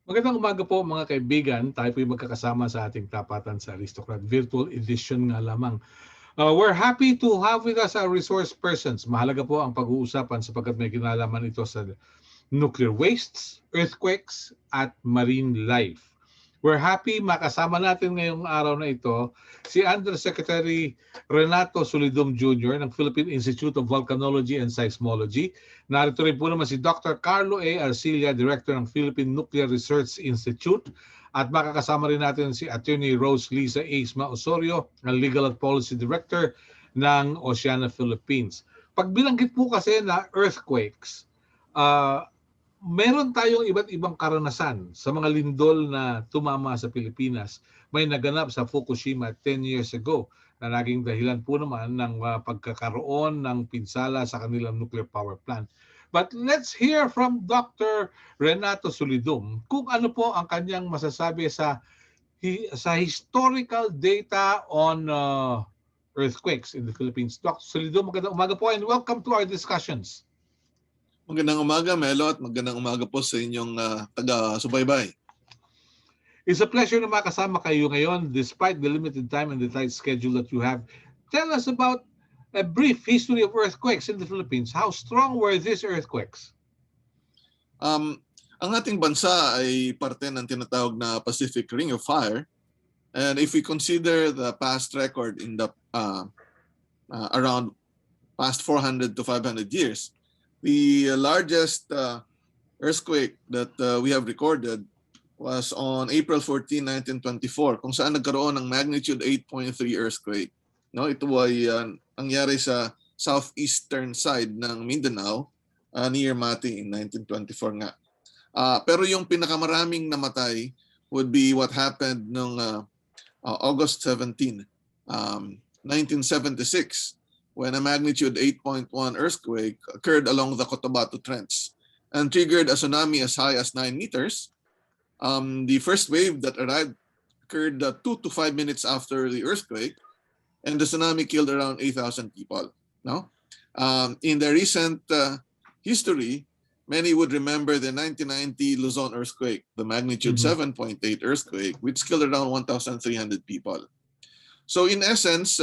Magandang umaga po mga kaibigan. Tayo po yung magkakasama sa ating Tapatan sa Aristocrat Virtual Edition nga lamang. We're happy to have with us our resource persons. Mahalaga po ang pag-uusapan sapagkat may kinalaman ito sa nuclear wastes, earthquakes, at marine life. We're happy makasama natin ngayong araw na ito si Undersecretary Renato Solidum Jr. ng Philippine Institute of Volcanology and Seismology. Narito rin po naman si Dr. Carlo A. Arcilla, Director ng Philippine Nuclear Research Institute. At makakasama rin natin si Attorney Rose Lisa Aisma Osorio, ang Legal at Policy Director ng Oceana Philippines. Pag bilanggit po kasi na earthquakes, meron tayong iba't ibang karanasan sa mga lindol na tumama sa Pilipinas. May naganap sa Fukushima 10 years ago na naging dahilan po naman ng pagkakaroon ng pinsala sa kanilang nuclear power plant. But let's hear from Dr. Renato Solidum kung ano po ang kanyang masasabi sa historical data on earthquakes in the Philippines. Dr. Solidum, magandang umaga po and welcome to our discussions. Magandang umaga, Melo, at magandang umaga po sa inyong taga-subaybay. It's a pleasure na makasama kayo ngayon despite the limited time and the tight schedule that you have. Tell us about a brief history of earthquakes in the Philippines. How strong were these earthquakes? Ang ating bansa ay parte ng tinatawag na Pacific Ring of Fire. And if we consider the past record in the around past 400 to 500 years, the largest earthquake that we have recorded was on April 14, 1924, kung saan nagkaroon ng magnitude 8.3 earthquake. No, ito ay nangyari sa southeastern side ng Mindanao, near Mati in 1924 nga. Pero yung pinakamaraming namatay would be what happened noong August 17, 1976. When a magnitude 8.1 earthquake occurred along the Cotabato Trench and triggered a tsunami as high as 9 meters. The first wave that arrived occurred 2 to 5 minutes after the earthquake, and the tsunami killed around 8,000 people. No? In the recent history, many would remember the 1990 Luzon earthquake, the magnitude 7.8 earthquake, which killed around 1,300 people. So in essence,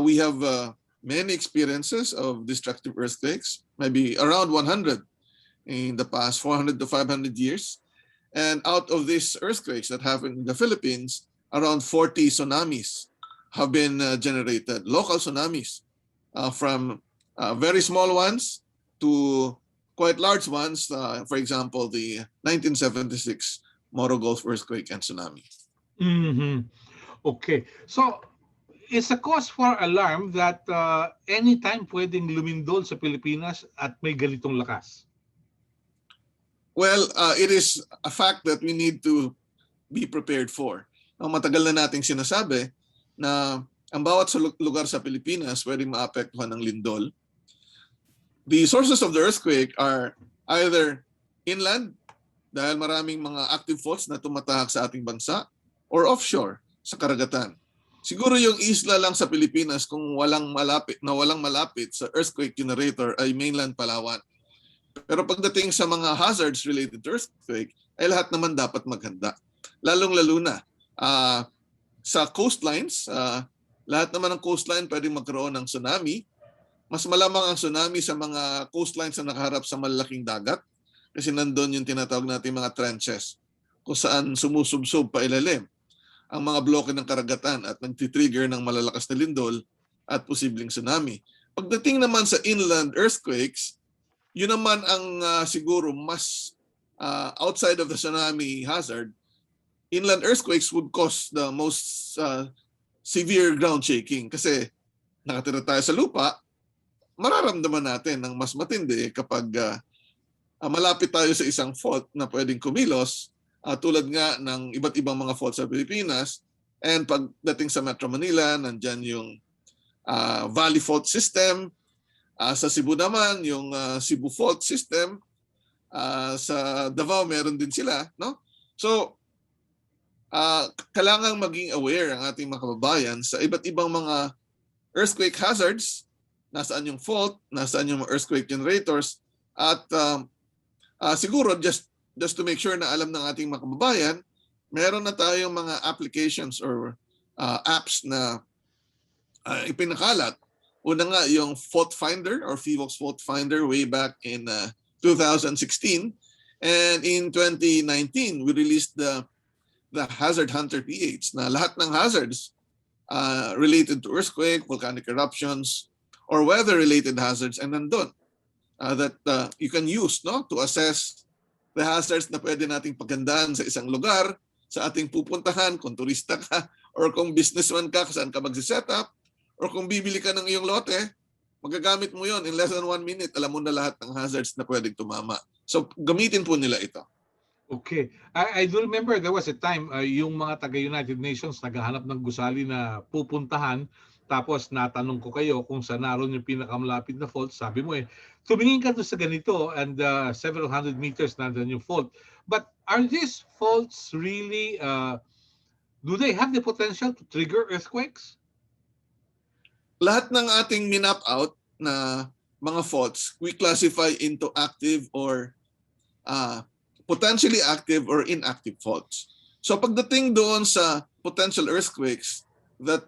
we have many experiences of destructive earthquakes, maybe around 100 in the past 400 to 500 years. And out of these earthquakes that happened in the Philippines, around 40 tsunamis have been generated, local tsunamis, from very small ones to quite large ones. For example, the 1976 Moro Gulf earthquake and tsunami. Okay. So, it's a cause for alarm that anytime pwedeng lumindol sa Pilipinas at may ganitong lakas. Well, it is a fact that we need to be prepared for. Matagal na nating sinasabi na ang bawat lugar sa Pilipinas pwedeng maapektuhan ng lindol. The sources of the earthquake are either inland, dahil maraming mga active faults na tumatahak sa ating bansa, or offshore, sa karagatan. Siguro yung isla lang sa Pilipinas kung walang malapit sa earthquake generator ay mainland Palawan. Pero pagdating sa mga hazards related to earthquake, ay lahat naman dapat maghanda. Lalong-lalo na sa coastlines, lahat naman ng coastline pwedeng magkaroon ng tsunami. Mas malamang ang tsunami sa mga coastlines na nakaharap sa malalaking dagat kasi nandun yung tinatawag natin mga trenches kung saan sumusubsob pa ilalim ang mga bloke ng karagatan at nagtitrigger ng malalakas na lindol at posibleng tsunami. Pagdating naman sa inland earthquakes, yun naman ang siguro mas outside of the tsunami hazard. Inland earthquakes would cause the most severe ground shaking kasi nakatira tayo sa lupa, mararamdaman natin ng mas matindi kapag malapit tayo sa isang fault na pwedeng kumilos, tulad nga ng iba't ibang mga faults sa Pilipinas. And pagdating sa Metro Manila, nandyan yung Valley Fault System. Sa Cebu naman, yung Cebu Fault System. Sa Davao, meron din sila. No? So, kailangang maging aware ang ating mga kababayan sa iba't ibang mga earthquake hazards, nasaan yung fault, nasaan yung earthquake generators, at siguro just just to make sure na alam ng ating mga kababayan, meron na tayong mga applications or apps na ipinakalat. Una nga yung Fault Finder or FIVOX Fault Finder way back in 2016. And in 2019, we released the Hazard Hunter PH na lahat ng hazards related to earthquake, volcanic eruptions, or weather-related hazards and nandun that you can use to assess the hazards na pwede nating pagandaan sa isang lugar, sa ating pupuntahan, kung turista ka, or kung businessman ka, saan ka magsiset up, or kung bibili ka ng iyong lote, magagamit mo yon in less than 1 minute, alam mo na lahat ng hazards na pwedeng tumama. So gamitin po nila ito. Okay. I do remember there was a time yung mga taga-United Nations naghahanap ng gusali na pupuntahan, tapos natanong ko kayo kung saan naroon yung pinakamalapit na fault. Sabi mo tumingin ka doon sa ganito and several hundred meters nandun yung fault. But are these faults really, do they have the potential to trigger earthquakes? Lahat ng ating minap out na mga faults, we classify into active or potentially active or inactive faults. So pagdating doon sa potential earthquakes that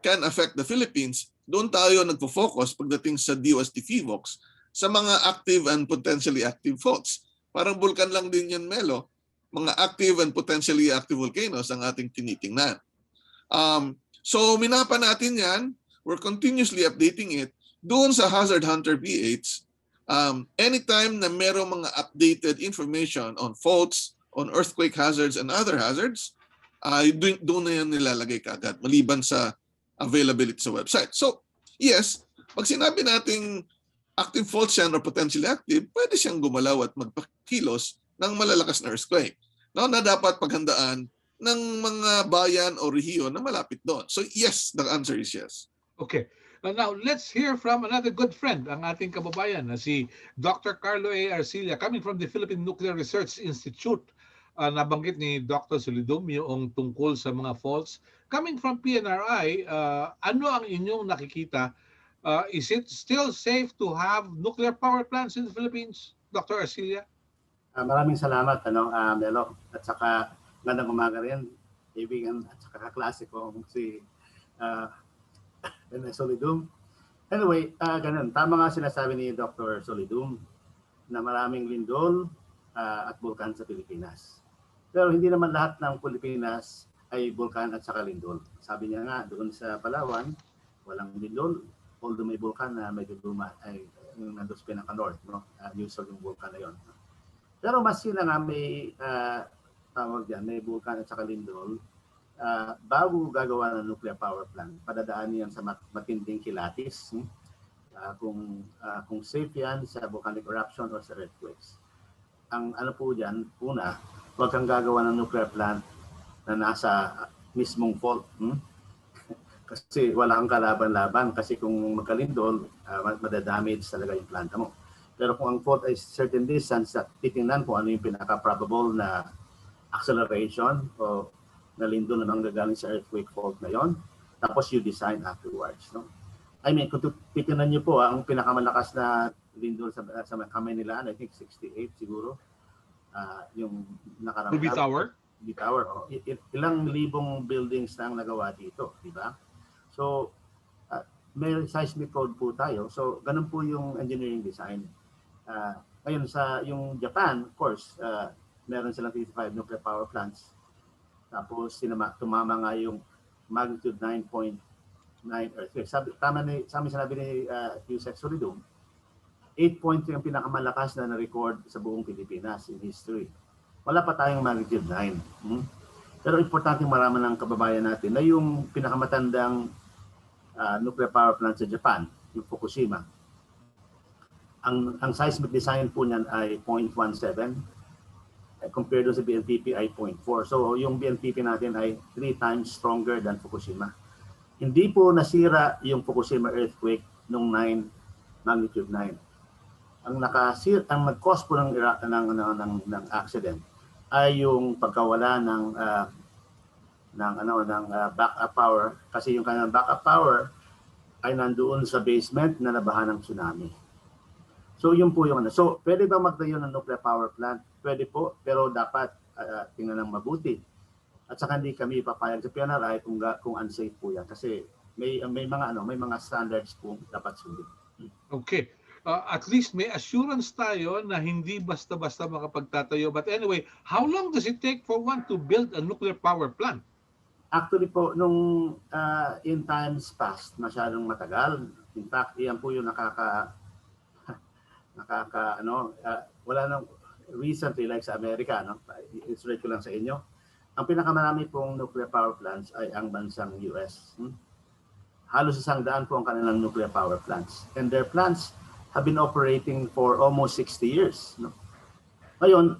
can affect the Philippines, doon tayo nagpo-focus pagdating sa DOST FIVOX sa mga active and potentially active faults. Parang bulkan lang din yan, Melo. Mga active and potentially active volcanoes ang ating tinitingnan. So minapa natin yan. We're continuously updating it. Doon sa Hazard Hunter PH, anytime na merong mga updated information on faults, on earthquake hazards and other hazards, doon na yan nilalagay kaagad, maliban sa availability sa website. So, yes, pag sinabi nating active faults yan or potentially active, pwede siyang gumalaw at magpakilos ng malalakas na earthquake na dapat paghandaan ng mga bayan o rehiyon na malapit doon. So, yes, the answer is yes. Okay. Now, let's hear from another good friend, ang ating kababayan na si Dr. Carlo A. Arcilla, coming from the Philippine Nuclear Research Institute. Nabanggit ni Dr. Solidum yung tungkol sa mga faults. Coming from PNRI, ano ang inyong nakikita? Is it still safe to have nuclear power plants in the Philippines, Dr. Arcilla? Maraming salamat, Melo. At saka, magandang umaga rin, kaibigan at saka kaklase ko si Solidum. Anyway, ganun. Tama nga sinasabi ni Dr. Solidum na maraming lindol at bulkan sa Pilipinas. Pero hindi naman lahat ng Pilipinas ay bulkan at saka lindol. Sabi niya nga, doon sa Palawan, walang lindol. Although may bulkan na medyo luma ay nandun sa pinaka-north, usual yung bulkan na yon. Pero mas sila nga may tawag dyan, may bulkan at saka lindol, bago gagawa ng nuclear power plant, padadaan yan sa matinding kilatis. Kung safe yan sa volcanic eruption or sa earthquakes. Ang ano po dyan, una, huwag kang gagawa ng nuclear plant na nasa mismong fault. Kasi wala kang kalaban-laban. Kasi kung magkalindol, madadamage talaga yung planta mo. Pero kung ang fault ay certain distance, titingnan kung ano yung pinaka-probable na acceleration o na lindol na nanggagaling sa earthquake fault na yon. Tapos you design afterwards. No? I mean, kung titingnan niyo po, ang pinakamalakas na lindol sa kamay nila, I think 68 siguro, yung nakaramdam. Ruby Tower? Ruby Tower. Oh. Ilang libong buildings na ang nagawa dito, di ba? So, may seismic code po tayo. So, ganun po yung engineering design. Ngayon, sa yung Japan, of course, meron silang 55 nuclear power plants. Tapos, tumama nga yung magnitude 9.9 earthquake. Sabi sinabi ni Yusek Solidum, 8.2 yung pinakamalakas na na-record sa buong Pilipinas in history. Wala pa tayong magnitude 9. Pero importante maraman ng kababayan natin na yung pinakamatandang nuclear power plant sa Japan, yung Fukushima. Ang seismic design po niyan ay 0.17 compared sa BNPP ay 0.4. So yung BNPP natin ay 3 times stronger than Fukushima. Hindi po nasira yung Fukushima earthquake nung magnitude 9. Ang nag-cause po ng accident ay yung pagkawala ng backup power, kasi yung kanyang backup power ay nandoon sa basement na nabaha ng tsunami. So yun po yung ano. So pwede ba magtayo ng nuclear power plant? Pwede po, pero dapat tingnan ng mabuti. At saka hindi kami papayag sa PNRI kung unsafe po yan kasi may mga standards po dapat sundin. Okay. At least may assurance tayo na hindi basta-basta makapagtatayo. But anyway, how long does it take for one to build a nuclear power plant? Actually po, nung in times past, masyadong matagal. In fact, iyan po yung wala nang recently like sa Amerika, no? I-straight ko lang sa inyo. Ang pinakamarami pong nuclear power plants ay ang bansang US. Halos 100 po ang kanilang nuclear power plants. And their plants have been operating for almost 60 years. No? Ngayon,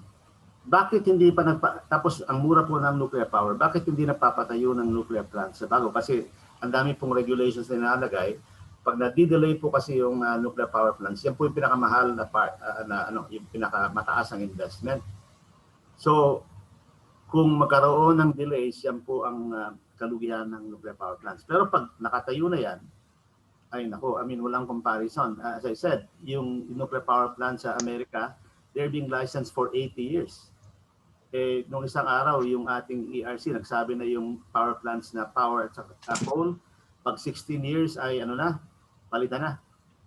bakit hindi pa tapos ang mura po ng nuclear power, bakit hindi napapatayo ng nuclear plants sa bago? Kasi ang dami pong regulations na nilalagay. Pag na-delay po kasi yung nuclear power plants, yan po yung pinakamahal na yung pinakamataas ang investment. So, kung magkaroon ng delays, yan po ang kalugihan ng nuclear power plants. Pero pag nakatayo na yan, ay nako, walang comparison. As I said, yung nuclear power plant sa Amerika, they're being licensed for 80 years. Nung isang araw, yung ating ERC, nagsabi na yung power plants na power at coal, pag 16 years ay palitan na.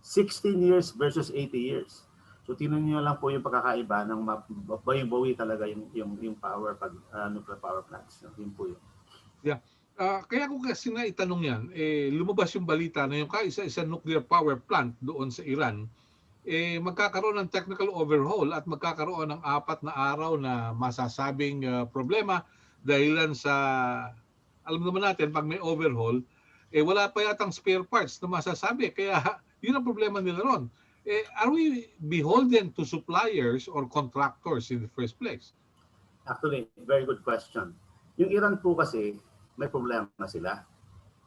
16 years versus 80 years. So tingnan niyo lang po yung pagkakaiba ng bawi talaga yung power pag nuclear power plants. Yun po yun. Yeah. Kaya ko kasi na itanong yan, lumabas yung balita na yung kaisa-isa nuclear power plant doon sa Iran, magkakaroon ng technical overhaul at magkakaroon ng 4 na araw na masasabing problema dahilan sa, alam naman natin, pag may overhaul, wala pa yatang spare parts na masasabi. Kaya yun ang problema nila ron. Are we beholden to suppliers or contractors in the first place? Actually, very good question. Yung Iran po kasi, may problema sila.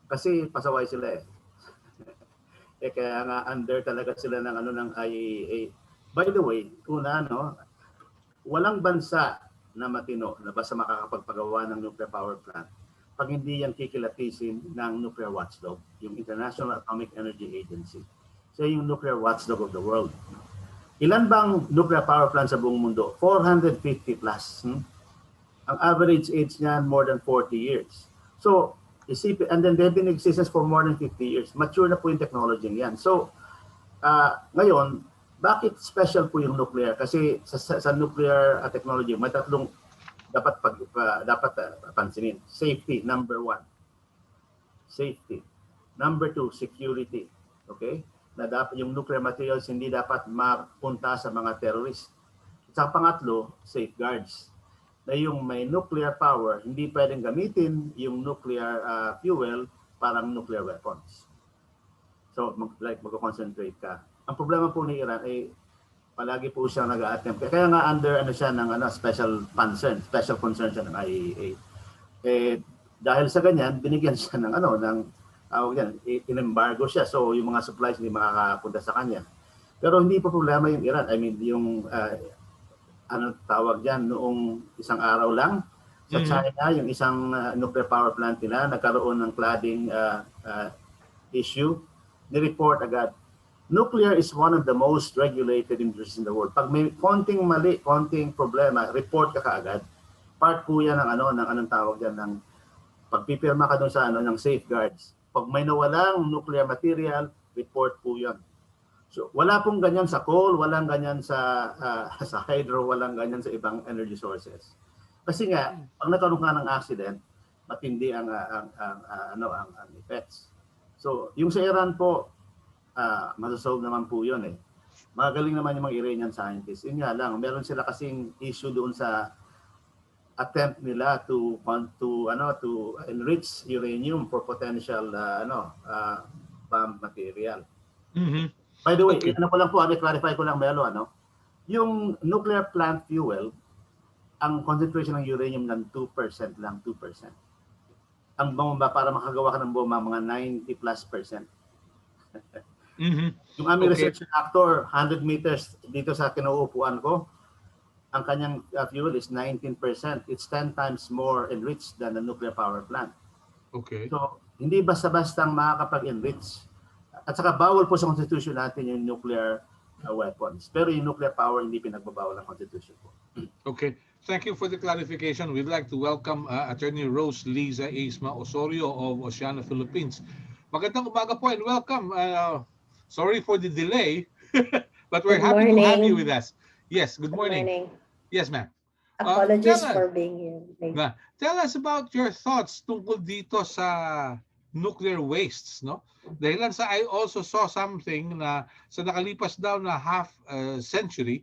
Kasi pasaway sila kaya nga under talaga sila ng IAEA. By the way, walang bansa na matino na basta makakapagpagawa ng nuclear power plant pag hindi yan kikilatisin ng nuclear watchdog, yung International Atomic Energy Agency. So yung nuclear watchdog of the world. Ilan bang nuclear power plant sa buong mundo? 450 plus. Ang average age niyan more than 40 years. So, and then they've been in existence for more than 50 years. Mature na po yung technology yan. So, ngayon, bakit special po yung nuclear? Kasi sa nuclear technology, may tatlong dapat pansinin. Safety, number 1. Safety. Number 2, security. Okay? Na dapat yung nuclear materials hindi dapat mapunta sa mga terrorist. At sa pangatlo, safeguards. Na yung may nuclear power, hindi pwedeng gamitin yung nuclear fuel parang nuclear weapons. So, mag-concentrate ka. Ang problema po ni Iran ay palagi po siyang nag-attempt. Kaya nga under siya ng special concern siya ng IAEA. Dahil sa ganyan, binigyan siya ng in-embargo siya. So, yung mga supplies hindi makakapunta sa kanya. Pero hindi pa problema yung Iran. Yung tawag dyan, noong isang araw lang sa China, yung isang nuclear power plant nila, nagkaroon ng cladding issue, ni-report agad. Nuclear is one of the most regulated industries in the world. Pag may konting mali, konting problema, report ka kaagad. Part po yan ng anong tawag dyan, ng pagpipirma ka doon sa ng safeguards. Pag may nawalang nuclear material, report po yan. So, wala pong ganyan sa coal, walang ganyan sa hydro, walang ganyan sa ibang energy sources. Kasi nga, pag nagkaroon ka ng accident, matindi ang effects. So, yung sa Iran po, masasolve naman po yun Magaling naman yung mga Iranian scientists. Yun nga lang, meron sila kasing issue doon sa attempt nila to enrich uranium for potential bomb material. Mm-hmm. By the way, Okay. ko lang po, clarify ko lang, Melo, yung nuclear plant fuel, ang concentration ng uranium ng 2% lang, 2%. Ang bomba, para makagawa ka ng bomba, mga 90+%. Yung aming research reactor, 100 meters dito sa kinauupuan ko, ang kanyang fuel is 19%. It's 10 times more enriched than the nuclear power plant. Okay. So, hindi basta-bastang makakapag-enrich. At saka bawal po sa constitution natin yung nuclear weapons. Pero yung nuclear power hindi pinagbabawal ng Constitution po. Okay. Thank you for the clarification. We'd like to welcome Attorney Rose Liza Isma Osorio of Oceano, Philippines. Magandang umaga po and welcome. Sorry for the delay, but we're Good happy to have you morning. with us. Yes, good morning. Morning. Yes, ma'am. Apologies tell us- for being here. Tell us about your thoughts tungkol dito sa nuclear wastes, no? Dahil I also saw something na sa nakalipas daw na half century,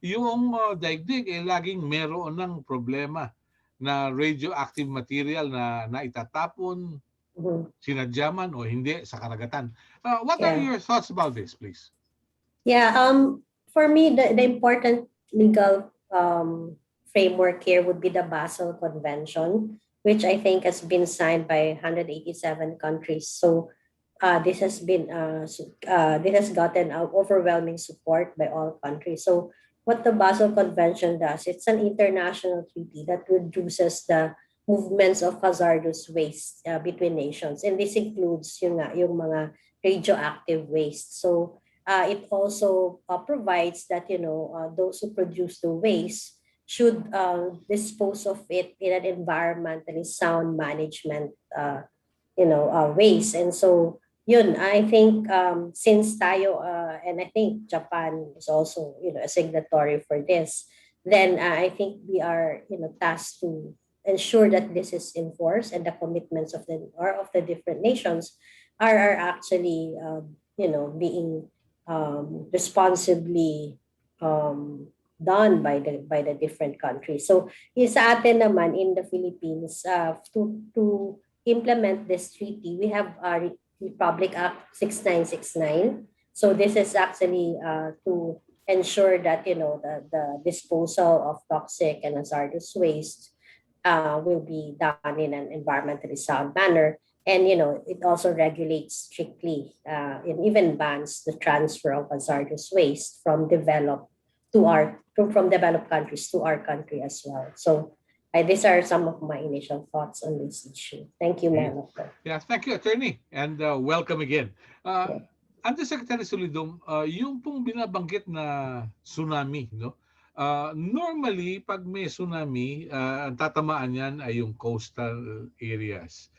yung daigdig ay laging meron ng problema na radioactive material na naitatapon, Mhm. sinadya man o hindi sa karagatan. What are Yeah. your thoughts about this, please? Yeah, for me, the important legal framework here would be the Basel Convention, which I think has been signed by 187 countries. So this has gotten overwhelming support by all countries. So what the Basel Convention does, it's an international treaty that reduces the movements of hazardous waste between nations, and this includes yung mga radioactive waste. So it also provides that those who produce the waste should dispose of it in an environmentally sound management ways. And so yun, I think since tayo and I think Japan is also a signatory for this, then I think we are tasked to ensure that this is enforced and the commitments of the different nations are actually being responsibly done by the different countries. So sa atin naman in the Philippines, to implement this treaty, we have Republic Act 6969. So this is actually to ensure that the disposal of toxic and hazardous waste will be done in an environmentally sound manner. And it also regulates strictly and even bans the transfer of hazardous waste from developed countries to our country as well. So these are some of my initial thoughts on this issue. Thank you, Madam. Yeah, thank you, Attorney, and welcome again. Yeah. Undersecretary Solidum, yung pong binabanggit na tsunami, no? Normally, pag may tsunami, ang tatamaan yan ay yung coastal areas.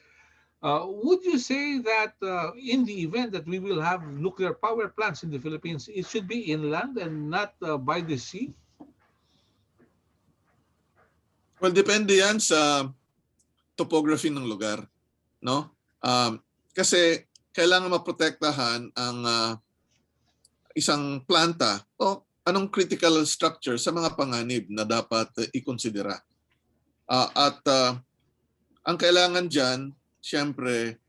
Would you say that in the event that we will have nuclear power plants in the Philippines, it should be inland and not by the sea? Well, depende yan sa topography ng lugar, no? Kasi kailangan maprotektahan ang isang planta o anong critical structure sa mga panganib na dapat ikonsidera. Ang kailangan dyan, siyempre,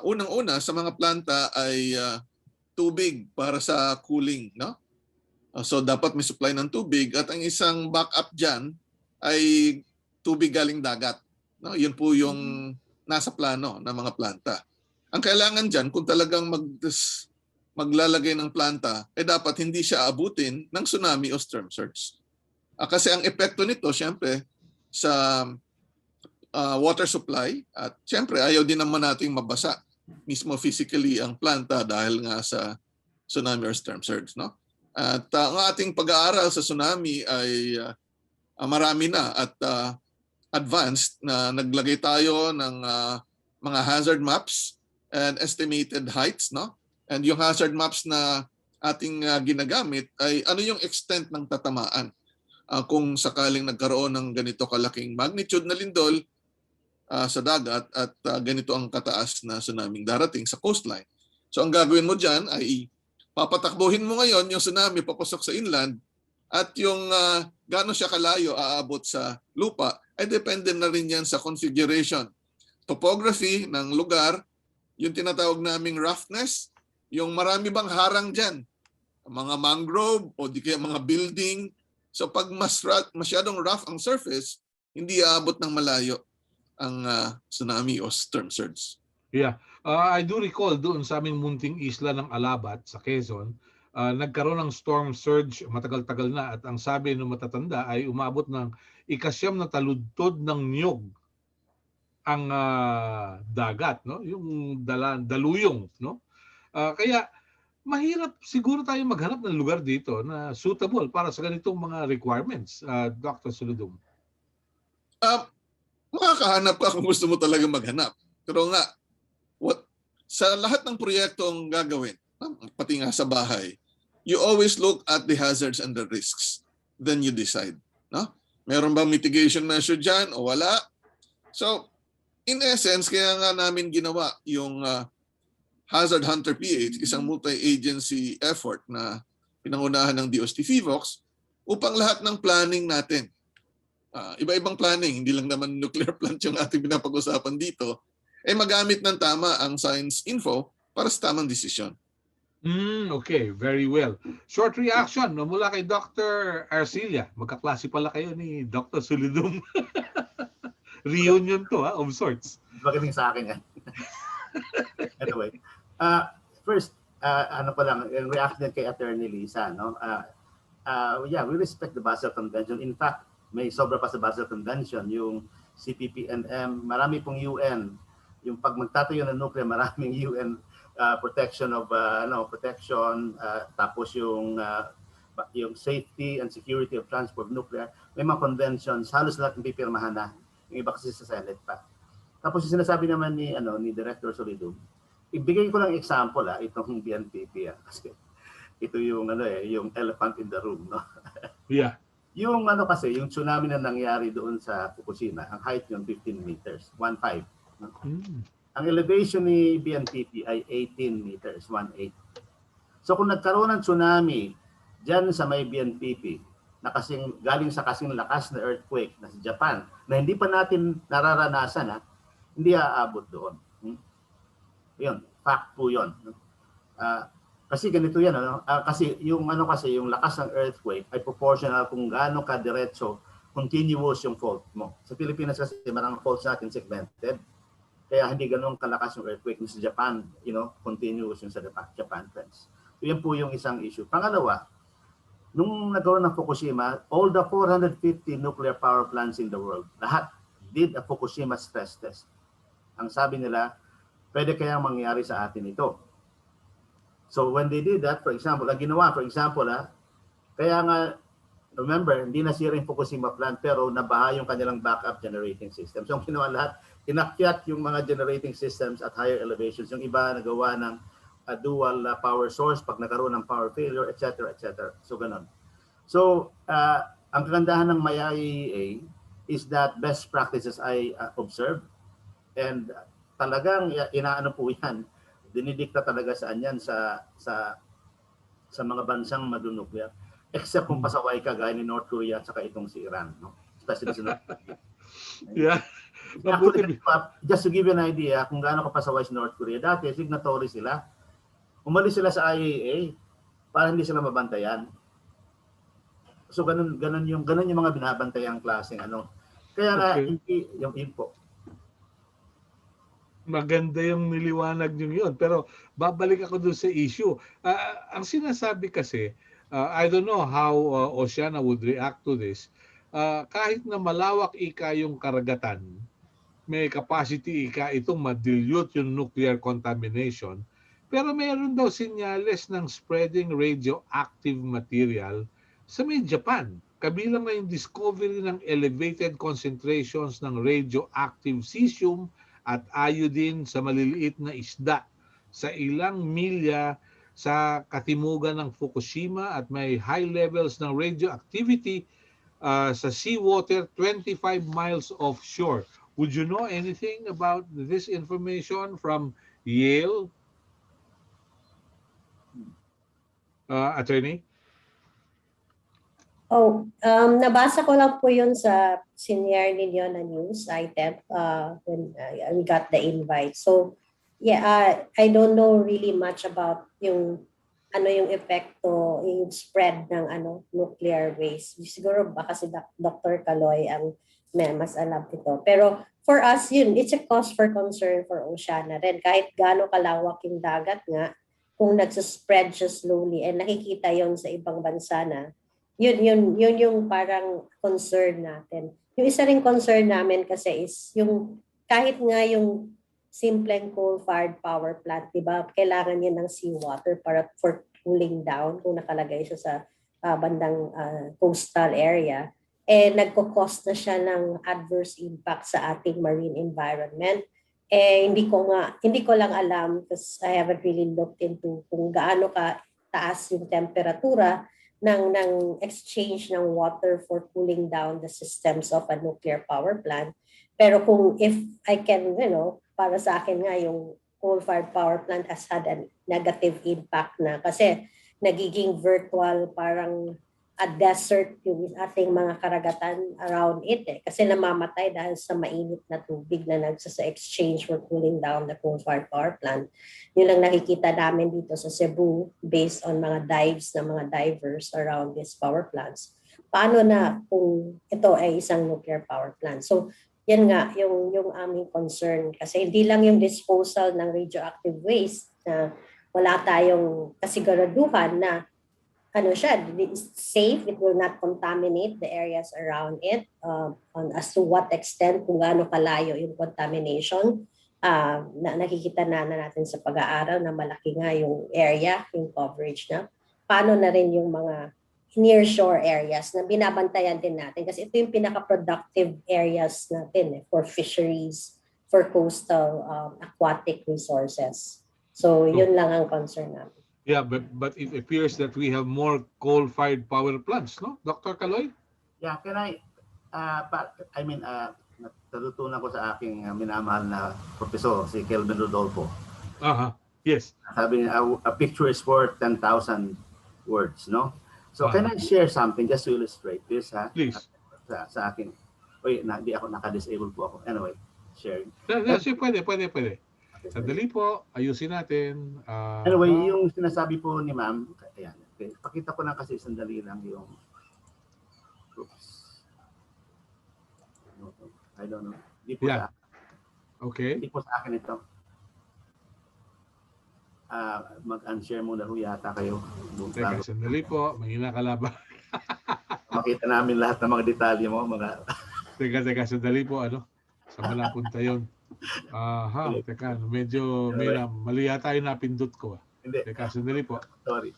unang-una sa mga planta ay tubig para sa cooling, no? So dapat may supply ng tubig at ang isang backup dyan ay tubig galing dagat. No? Yun po yung nasa plano ng mga planta. Ang kailangan dyan, kung talagang maglalagay ng planta, dapat hindi siya abutin ng tsunami o storm surge. Kasi ang epekto nito, syempre, sa water supply at syempre ayaw din naman nating mabasa mismo physically ang planta dahil nga sa tsunami or storm surge. No? At ang ating pag-aaral sa tsunami ay marami na at advanced na naglagay tayo ng mga hazard maps and estimated heights, no? And yung hazard maps na ating ginagamit ay ano yung extent ng tatamaan kung sakaling nagkaroon ng ganito kalaking magnitude na lindol sa dagat at ganito ang kataas na tsunami darating sa coastline. So ang gagawin mo diyan ay papatakbuhin mo ngayon yung tsunami papasok sa inland. At yung gaano siya kalayo aabot sa lupa ay depende na rin yan sa configuration. Topography ng lugar, yung tinatawag naming roughness, yung marami bang harang dyan, mga mangrove o di kaya mga building. So pag masyadong rough ang surface, hindi aabot ng malayo ang tsunami o storm surge. Yeah, I do recall doon sa aming munting isla ng Alabat sa Quezon, nagkaroon ng storm surge matagal-tagal na at ang sabi ng matatanda ay umabot ng 9 na taludtod ng niyog ang dagat, no? Yung daluyong, no? Kaya mahirap siguro tayo maghanap ng lugar dito na suitable para sa ganitong mga requirements, Dr. Solidum. Uh, Makakahanap ka kung gusto mo talaga maghanap. Pero nga, sa lahat ng proyektong gagawin, pati nga sa bahay, you always look at the hazards and the risks. Then you decide. No? Meron bang mitigation measure dyan o wala? So, in essence, kaya nga namin ginawa yung Hazard Hunter PH, isang multi-agency effort na pinangunahan ng DOST-FIVOX upang lahat ng planning natin, iba-ibang planning, hindi lang naman nuclear plant yung ating pinapag-usapan dito, ay magamit ng tama ang science info para sa tamang desisyon. Okay, very well. Short reaction no, mula kay Dr. Arcilia. Magkaklase pala kayo ni Dr. Solidum. Reunion to, of sorts. Magaling sa akin yan. Anyway, first, ano pa lang, yung reaction kay Attorney Lisa, no? Yeah, we respect the Basel Convention. In fact, may sobra pa sa Basel Convention, yung CPPNM, marami pong UN. Yung pag magtatayo ng nuclear, maraming UN protection of protection, tapos yung safety and security of transport of nuclear. May mga conventions, halos lahat ng pipirmahan na. Yung iba kasi sa Senate pa. Tapos yung sinasabi naman ni Director Solidum, ibigay ko lang example itong BNPP kasi ito yung yung elephant in the room, no. Yeah. Yung yung tsunami na nangyari doon sa Fukushima, ang height yung 15 meters, 1.5. No? Ang elevation ni BNPP ay 18 meters, 1.8. So kung nagkaroon ng tsunami diyan sa may BNPP, na galing sa kasing lakas na earthquake na sa Japan, na hindi pa natin nararanasan, hindi aabot doon. Yun, fact po yun. Kasi ganito yan, kasi yung lakas ng earthquake ay proportional kung gaano ka diretso, continuous yung fault mo. Sa Pilipinas kasi maraming faults natin segmented. Kaya hindi ganoon kalakas yung earthquake sa Japan, continuous yung sa Japan trends. So yan po yung isang issue. Pangalawa, nung nagkaroon ng Fukushima, all the 450 nuclear power plants in the world, lahat did a Fukushima stress test. Ang sabi nila, pwede kayang mangyari sa atin ito. So when they did that, for example, kaya nga, remember, hindi nasira yung Fukushima plant pero nabaha yung kanilang backup generating system. So ang ginawa lahat, inakyat yung mga generating systems at higher elevations. Yung iba nagawa ng dual power source pag nagkaroon ng power failure, etc. etc. So ganun. So ang kagandahan ng MAIA is that best practices ay observed and talagang inaano po yan, dinidikta talaga saan yan sa mga bansang madunuklear, except kung pasaway ka gaya ni North Korea at saka itong si Iran, no? Especially sa North Korea. Yeah. Actually, just to give you an idea kung gaano ka pasaway sa North Korea, dati signatory sila. Umalis sila sa IAEA para hindi sila mabantayan. So ganun yung mga binabantayang klaseng Kaya nga yung info. Maganda yung niliwanag nyo yun. Pero babalik ako dun sa issue. Ang sinasabi kasi, I don't know how Oceana would react to this. Kahit na malawak yung karagatan, may capacity itong ma-dilute yung nuclear contamination. Pero mayroon daw sinyales ng spreading radioactive material sa may Japan. Kabilang na yung discovery ng elevated concentrations ng radioactive cesium at iodine sa maliliit na isda sa ilang milya sa katimugan ng Fukushima at may high levels ng radioactivity sa seawater 25 miles offshore. Would you know anything about this information from Yale? Attorney? Nabasa ko lang po yun sa senior ninyo na news item when we got the invite. So, yeah, I don't know really much about yung epekto, yung spread ng nuclear waste. Siguro baka si Dr. Caloy ang mas alam ito. Pero for us, it's a cause for concern for Oceana rin. Kahit gaano kalawak yung dagat nga, kung nagsaspread siya slowly and nakikita yon sa ibang bansa na, yun yung parang concern natin. Yung isa ring concern namin kasi is yung kahit nga yung simpleng coal-fired power plant, di ba? Kailangan niya ng seawater for cooling down kung nakalagay siya sa bandang coastal area. Nagko-cause na siya ng adverse impact sa ating marine environment. Hindi ko lang alam because I haven't really looked into kung gaano ka taas yung temperatura ng exchange ng water for cooling down the systems of a nuclear power plant. Pero if I can, para sa akin nga yung coal-fired power plant has had a negative impact na kasi nagiging virtual parang a desert yung ating mga karagatan around it kasi namamatay dahil sa mainit na tubig na nagsa-exchange for cooling down the coal-fired power plant. Yun lang nakikita namin dito sa Cebu based on mga dives ng mga divers around these power plants. Paano na kung ito ay isang nuclear power plant? So yan nga yung aming concern kasi hindi lang yung disposal ng radioactive waste na wala tayong kasiguraduhan na siya, safe, it will not contaminate the areas around it, as to what extent, kung gaano kalayo yung contamination. Nakikita na natin sa pag-aaral na malaki nga yung area, yung coverage na. Paano na rin yung mga nearshore areas na binabantayan din natin kasi ito yung pinaka-productive areas natin for fisheries, for coastal aquatic resources. So yun lang ang concern namin. Yeah, but it appears that we have more coal-fired power plants, no, Dr. Caloy? Yeah, can I natutunan ko sa aking minamahal na profesor, si Kelvin Rodolfo. Yes. Sabi niya, a picture is worth 10,000 words, no? So can I share something just to illustrate this, ha? Please. Sa akin. Hindi ako naka-disable po ako. Anyway, sharing. Yes, pwede. Sandali po, ayusin natin. Anyway, yung sinasabi po ni ma'am, ayan, okay. Pakita ko lang kasi sandali lang yung, oops. I don't know. Hindi po sa akin. Okay. Hindi po sa akin ito. Mag-unshare muna ho yata kayo. Teka, sandali po, mahina kalaban. Makita namin lahat ng mga detalye mo. Teka, sandali po, saan napunta yun? Teka, medyo mali yata yung napindot ko. Hindi. Teka, sandali po. Sorry.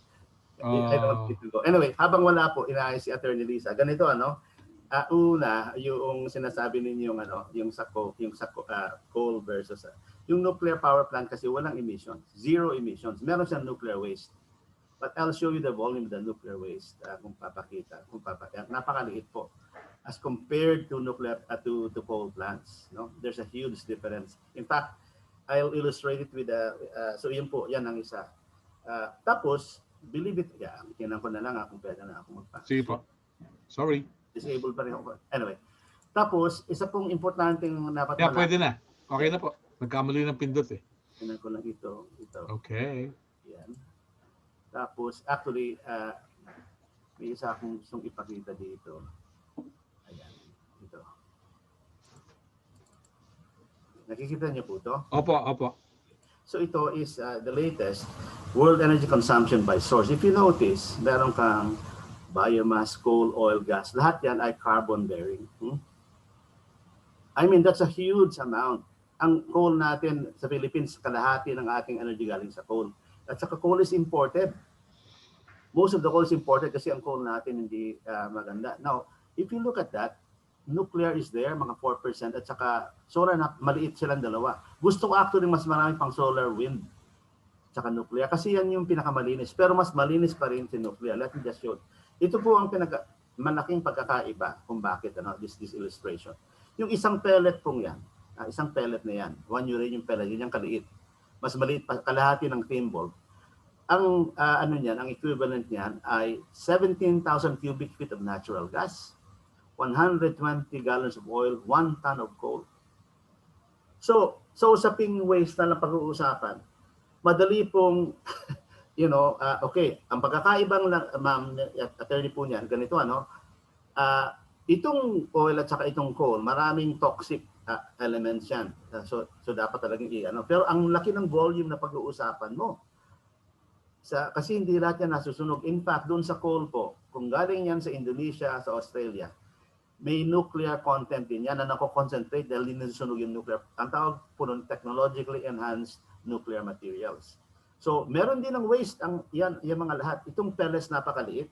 I don't need to go. Anyway, habang wala po, inaayos si Attorney Lisa. Ganito, una, yung sinasabi ninyong yung sa coal versus yung nuclear power plant kasi walang emissions, zero emissions. Meron siyang nuclear waste. But I'll show you the volume of the nuclear waste kung papakita. Napakaliit po. As compared to nuclear to coal plants, no, there's a huge difference. In fact, I'll illustrate it with so yun po, yan ang isa. Tapos, believe it, kinan ko na lang kung pwede na ako magpa. Sige po. Sorry. Disabled pa rin ako. Anyway, tapos isa pong importanteng dapat Yeah, pwede na. Okay na po. Nagkamali ng pindot eh. Kinan ko lang ito. Okay. Yan. Tapos, actually, may isa akong gustong ipakita dito. Ayan, ito. Nakikita niyo po ito? Opo. So ito is the latest world energy consumption by source. If you notice, meron kang biomass, coal, oil, gas. Lahat yan ay carbon bearing. I mean, that's a huge amount. Ang coal natin sa Philippines, kalahati ng ating energy galing sa coal. At saka coal is imported. Most of the coal is imported kasi ang coal natin hindi maganda. Now, if you look at that, nuclear is there, mga 4%, at saka solar na maliit silang dalawa. Gusto ko actually mas marami pang solar, wind, saka nuclear. Kasi yan yung pinakamalinis. Pero mas malinis pa rin si nuclear. Let me just show. Ito po ang malaking pagkakaiba kung bakit this illustration. Yung isang pellet pong yan, isang pellet na yan, 1 uranium pellet, yan yung kaliit. Mas maliit pa, kalahati ng thimble. Ang ang equivalent niyan ay 17,000 cubic feet of natural gas, 120 gallons of oil, 1 ton of coal. So usaping waste na lang pag-uusapan, madali pong, okay, ang pagkakaibang ma'am, attorney po niyan, ganito, itong oil at saka itong coal, maraming toxic elements yan. So dapat talagang Pero ang laki ng volume na pag-uusapan mo. Kasi hindi lahat yan nasusunog. In fact, doon sa coal po, kung galing yan sa Indonesia, sa Australia, may nuclear content din yan na nako-concentrate dahil din nasusunog yung nuclear. Ang tawag po nun, technologically enhanced nuclear materials. So, meron din ng waste yung mga lahat. Itong pellets napakaliit.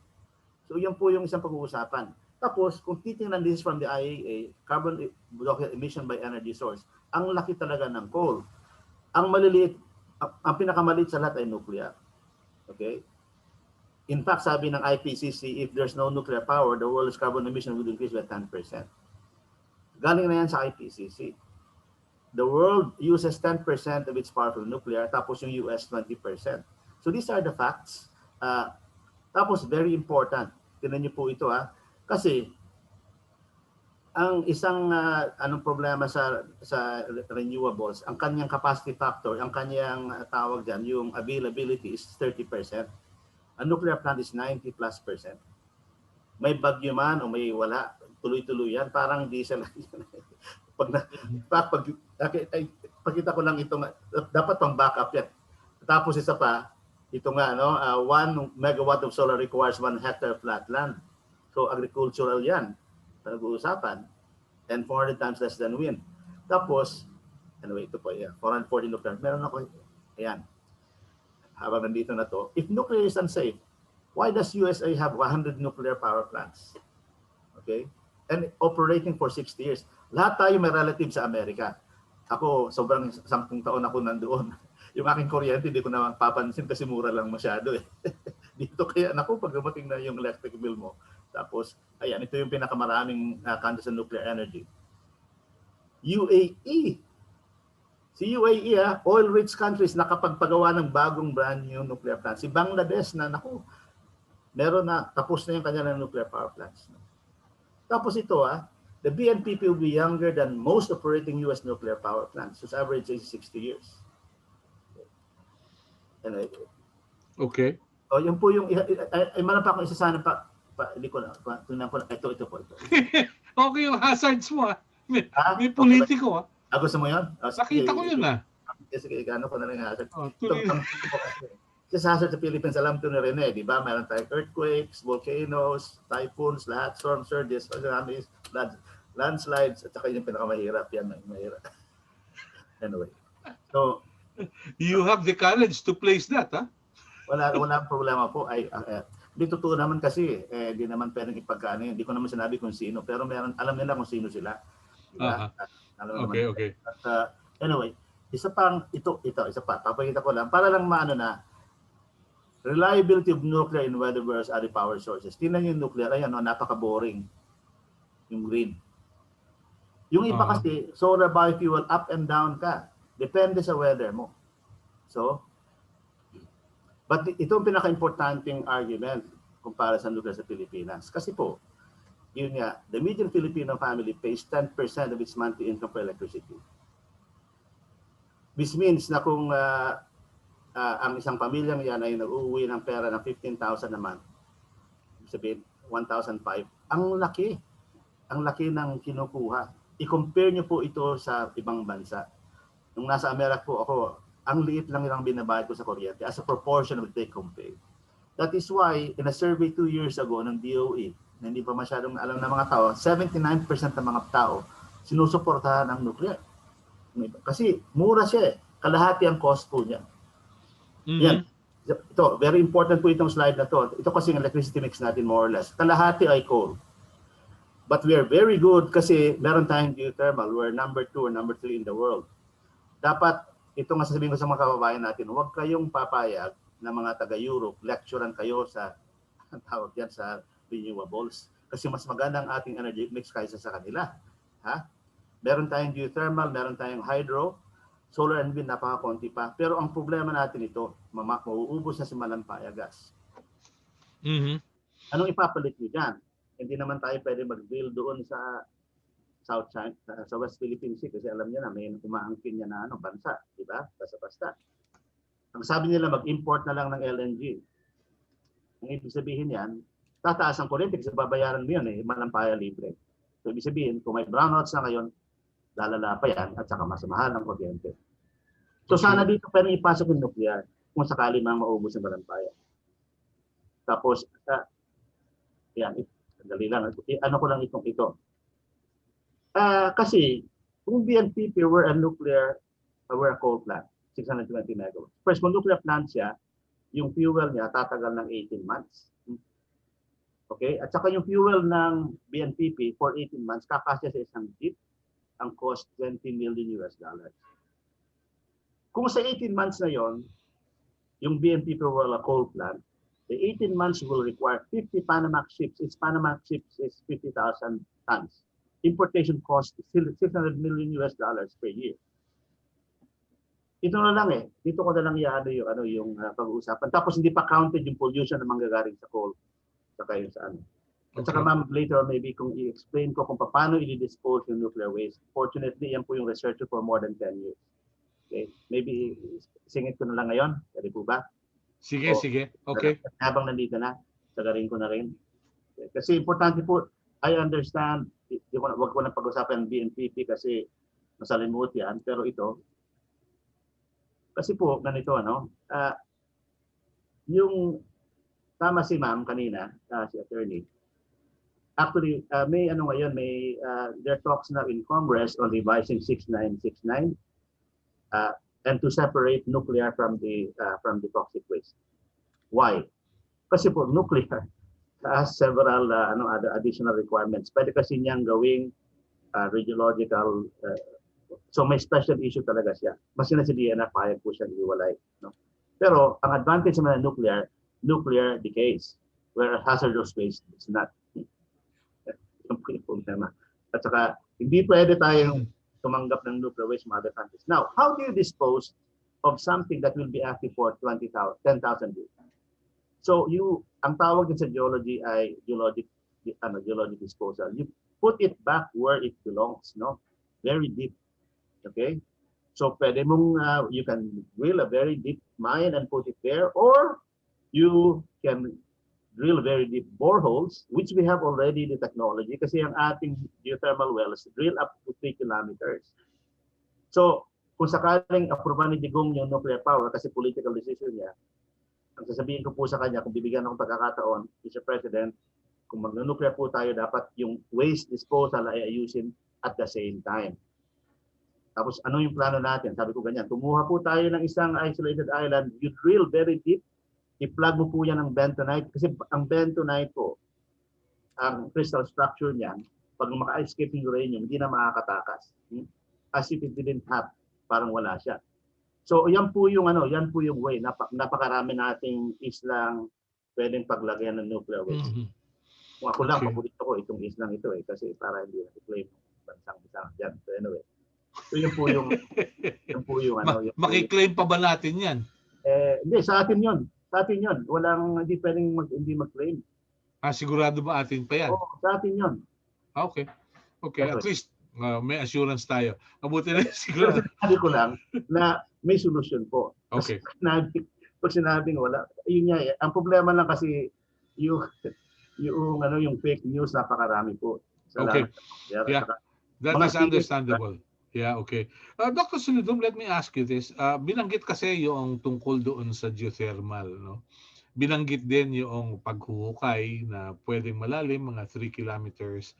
So, yan po yung isang pag-uusapan. Tapos, kung titingnan this from the IAEA, carbon emission by energy source, ang laki talaga ng coal. Ang maliliit, ang pinakamaliit sa lahat ay nuclear. Okay? In fact, sabi ng IPCC, if there's no nuclear power, the world's carbon emission would increase by 10%. Galing na yan sa IPCC. The world uses 10% of its power from nuclear, tapos yung US 20%. So these are the facts. Tapos very important, tinan niyo po ito kasi ang isang anong problema sa renewables, ang kanyang capacity factor, ang kanyang tawag diyan, yung availability is 30%. A nuclear plant is 90+%. May bagyo man o may wala, tuloy-tuloy yan, parang diesel. Pagkita ko lang ito, dapat pang backup yan. Tapos isa pa, ito nga, 1 megawatt of solar requires 1 hectare flat land. So agricultural yan, nag-uusapan, and 400 times less than wind. Tapos, anyway, ito po, 440 nuclear. Meron ako, ayan. Habang nandito na to, if nuclear is unsafe, why does USA have 100 nuclear power plants? Okay? And operating for 60 years. Lahat tayo may relative sa Amerika. Ako, sobrang 10 taon ako nandoon. Yung aking kuryente, hindi ko na papansin kasi mura lang masyado eh. Dito kaya, naku, pag dumating na yung electric bill mo. Tapos, ayan, ito yung pinakamaraming kanto sa nuclear energy. UAE. Si UAE, oil-rich countries nakapagpagawa ng bagong brand new nuclear plants. Si Bangladesh na, naku, meron na, tapos na yung kanyang nuclear power plants. Tapos ito, the BNPP will be younger than most operating US nuclear power plants, whose average age is 60 years. Okay. O, yun po yung, ay meron pa akong isa sana hindi ko na, tingnan ko na, ito po. Okay yung hazards mo May politiko Gusto mo yun? Nakita ko yun Sige, ano ko na lang yung hazard. Tuloy. Kasi hazard sa Philippines, alam ito ni Rene, di ba? Meron tayong earthquakes, volcanoes, typhoons, lahat, storm surges, tsunamis, landslides, at saka yung pinakamahirap, yan, mahirap. Anyway. So, you have the courage to place that, Wala problema po. Di totoo naman kasi, di naman pwedeng ipagkano yun. Di ko naman sinabi kung sino, pero alam nila kung sino sila. Diba? Okay. At, anyway, isa pa, papakita ko lang, para lang maano na, reliability of nuclear in weather versus other power sources. Tingnan yung nuclear, ayan, napaka-boring. Yung green. Yung iba kasi, solar biofuel, up and down ka. Depende sa weather mo. So, but ito ang pinaka-importanting argument kumpara sa nuclear sa Pilipinas. Kasi po, yun nga, the median Filipino family pays 10% of its monthly income for electricity. This means na kung ang isang pamilyang yan ay nag-uwi ng pera ng 15,000 a month, sabihin 1,500, ang laki ng kinukuha. I-compare nyo po ito sa ibang bansa. Nung nasa Amerika po ako, ang liit lang yung binabayad ko sa kuryente as a proportion of the take-home pay. That is why, in a survey 2 years ago ng DOE, na hindi pa masyadong alam ng mga tao, 79% ng mga tao sinusuportahan ng nuclear. Kasi mura siya kalahati ang cost po niya. Yan. Ito, very important po itong slide na to. Ito kasi ang electricity mix natin more or less. Kalahati ay coal. But we are very good kasi meron tayong geothermal. We're number 2 or number 3 in the world. Dapat, ito nga sasabihin ko sa mga kababayan natin, huwag kayong papayag na mga taga-Europe, lecturean kayo sa tawag yan sa renewables. Kasi mas maganda ang ating energy mix kaysa sa kanila. Meron tayong geothermal, meron tayong hydro, solar and wind, napaka-konti pa. Pero ang problema natin ito, mauubos na si Malampaya gas. Anong ipapalit nyo dyan? Hindi naman tayo pwede mag-build doon sa South China, sa West Philippine Sea, kasi alam niyo na may umaangkin niya na bansa, di ba? Basta-basta. Ang sabi nila, mag-import na lang ng LNG. Ang ibig sabihin yan, tataas ang kuryente kasi babayaran mo yun Malampaya libre. So ibig sabihin, kung may brownouts na ngayon, lalala pa yan at saka mas mahal ang kuryente. So sana dito pwedeng ipasok yung nuclear kung sakali mang maubos ang Malampaya. Tapos, yan, dali lang. Ano ko lang ito. Kasi kung BNPP were a coal plant, 620 megawatts. First, kung nuclear plant siya, yung fuel niya tatagal ng 18 months. Okay? At saka yung fuel ng BNPP for 18 months, kakasya sa isang jeep, ang cost $20 million. Kung sa 18 months na yon, yung BNPP were a coal plant, the 18 months will require 50 Panamax ships. Its Panamax ships is 50,000 tons. Importation cost is still $600 million per year. Ito na lang dito ko na lang yung pag-uusapan. Tapos hindi pa counted yung pollution na manggagaling sa coal. Saka yung sa ano. At saka ma'am, later maybe kung i-explain ko kung paano i-dispose yung nuclear waste. Fortunately, yan po yung researcher for more than 10 years. Okay? Maybe singit ko na lang ngayon. Pwede po ba? Sige, sige. Okay. Habang nandito na, sagarin ko na rin. Kasi importante po, I understand, wag ko na pag-usapan ng BNPP kasi masalimuot yan. Pero ito, kasi po, ganito, yung tama si ma'am kanina, si attorney, actually, may ngayon, there are talks now in Congress on revising 6969 and to separate nuclear from the toxic waste. Why? Kasi po, nuclear has several other additional requirements. Pwede kasi niyang gawing radiological, so may special issue talaga siya. Mas yun na si DNR, payag po siya iwalay. No? Pero ang advantage naman ng nuclear decays, where hazardous waste is not. Yung problema. At saka, hindi pwede tayong tumanggap ng nuclear waste from other countries. Now, how do you dispose of something that will be active for 10,000 years? So, ang tawag din sa geology ay geologic disposal. You put it back where it belongs, no? Very deep. Okay? So, pwede mong, you can drill a very deep mine and put it there, or you can drill very deep boreholes, which we have already the technology kasi ang ating geothermal wells drill up to 3 kilometers. So, kung sakaling aproban ni Digong yung nuclear power kasi political decision niya, ang sasabihin ko po sa kanya, kung bibigyan akong pagkakataon, Mr. President, kung mag-nuclear po tayo, dapat yung waste disposal ay ayusin at the same time. Tapos ano yung plano natin? Sabi ko ganyan, kumuha po tayo ng isang isolated island, you drill very deep, i-plug mo po yan ng bentonite, kasi ang bentonite po, ang crystal structure niyan, pag maka-escape yung uranium, hindi na makakatakas. As if it didn't have, parang wala siya. So yan po yung way, napakarami nating islang pwedeng paglagyan ng nuclear waste. Kung ako lang, paborito ko itong islang ito kasi para hindi na-claim bansang-bansang dyan. So anyway, so yun po yung Makiklaim pa ba natin yan? Hindi, sa atin yun. Sa atin yun. Hindi pwedeng hindi mag-claim. Sigurado ba atin pa yan? Oo, sa atin yun. Okay. Okay, at least may assurance tayo. Mabuti na siguro. Sabi ko lang na may solusyon po. Okay. Pag sinabing wala, yun nga ang problema lang kasi yung fake news napakarami po. Okay. Yeah. That is understandable. Yeah, okay. Dr. Sunudum, let me ask you this. Binanggit kasi yung tungkol doon sa geothermal, no? Binanggit din yung paghuhukay na pwedeng malalim, mga 3 kilometers,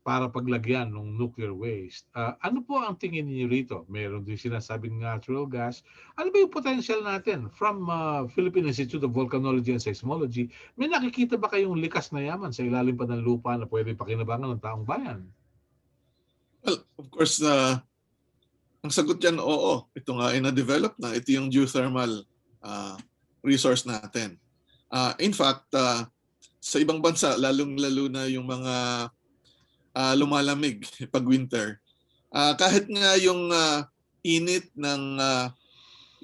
para paglagyan ng nuclear waste. Ano po ang tingin niyo rito? Meron din sinasabing natural gas. Ano ba yung potential natin? From Philippine Institute of Volcanology and Seismology, may nakikita ba kayong likas na yaman sa ilalim pa ng lupa na pwede pakinabangan ng taong bayan? Well, of course, ang sagot yan, oo. Ito nga ay na-develop na. Ito yung geothermal resource natin. In fact, sa ibang bansa, lalong-lalo na yung mga lumalamig pag winter, kahit nga yung init ng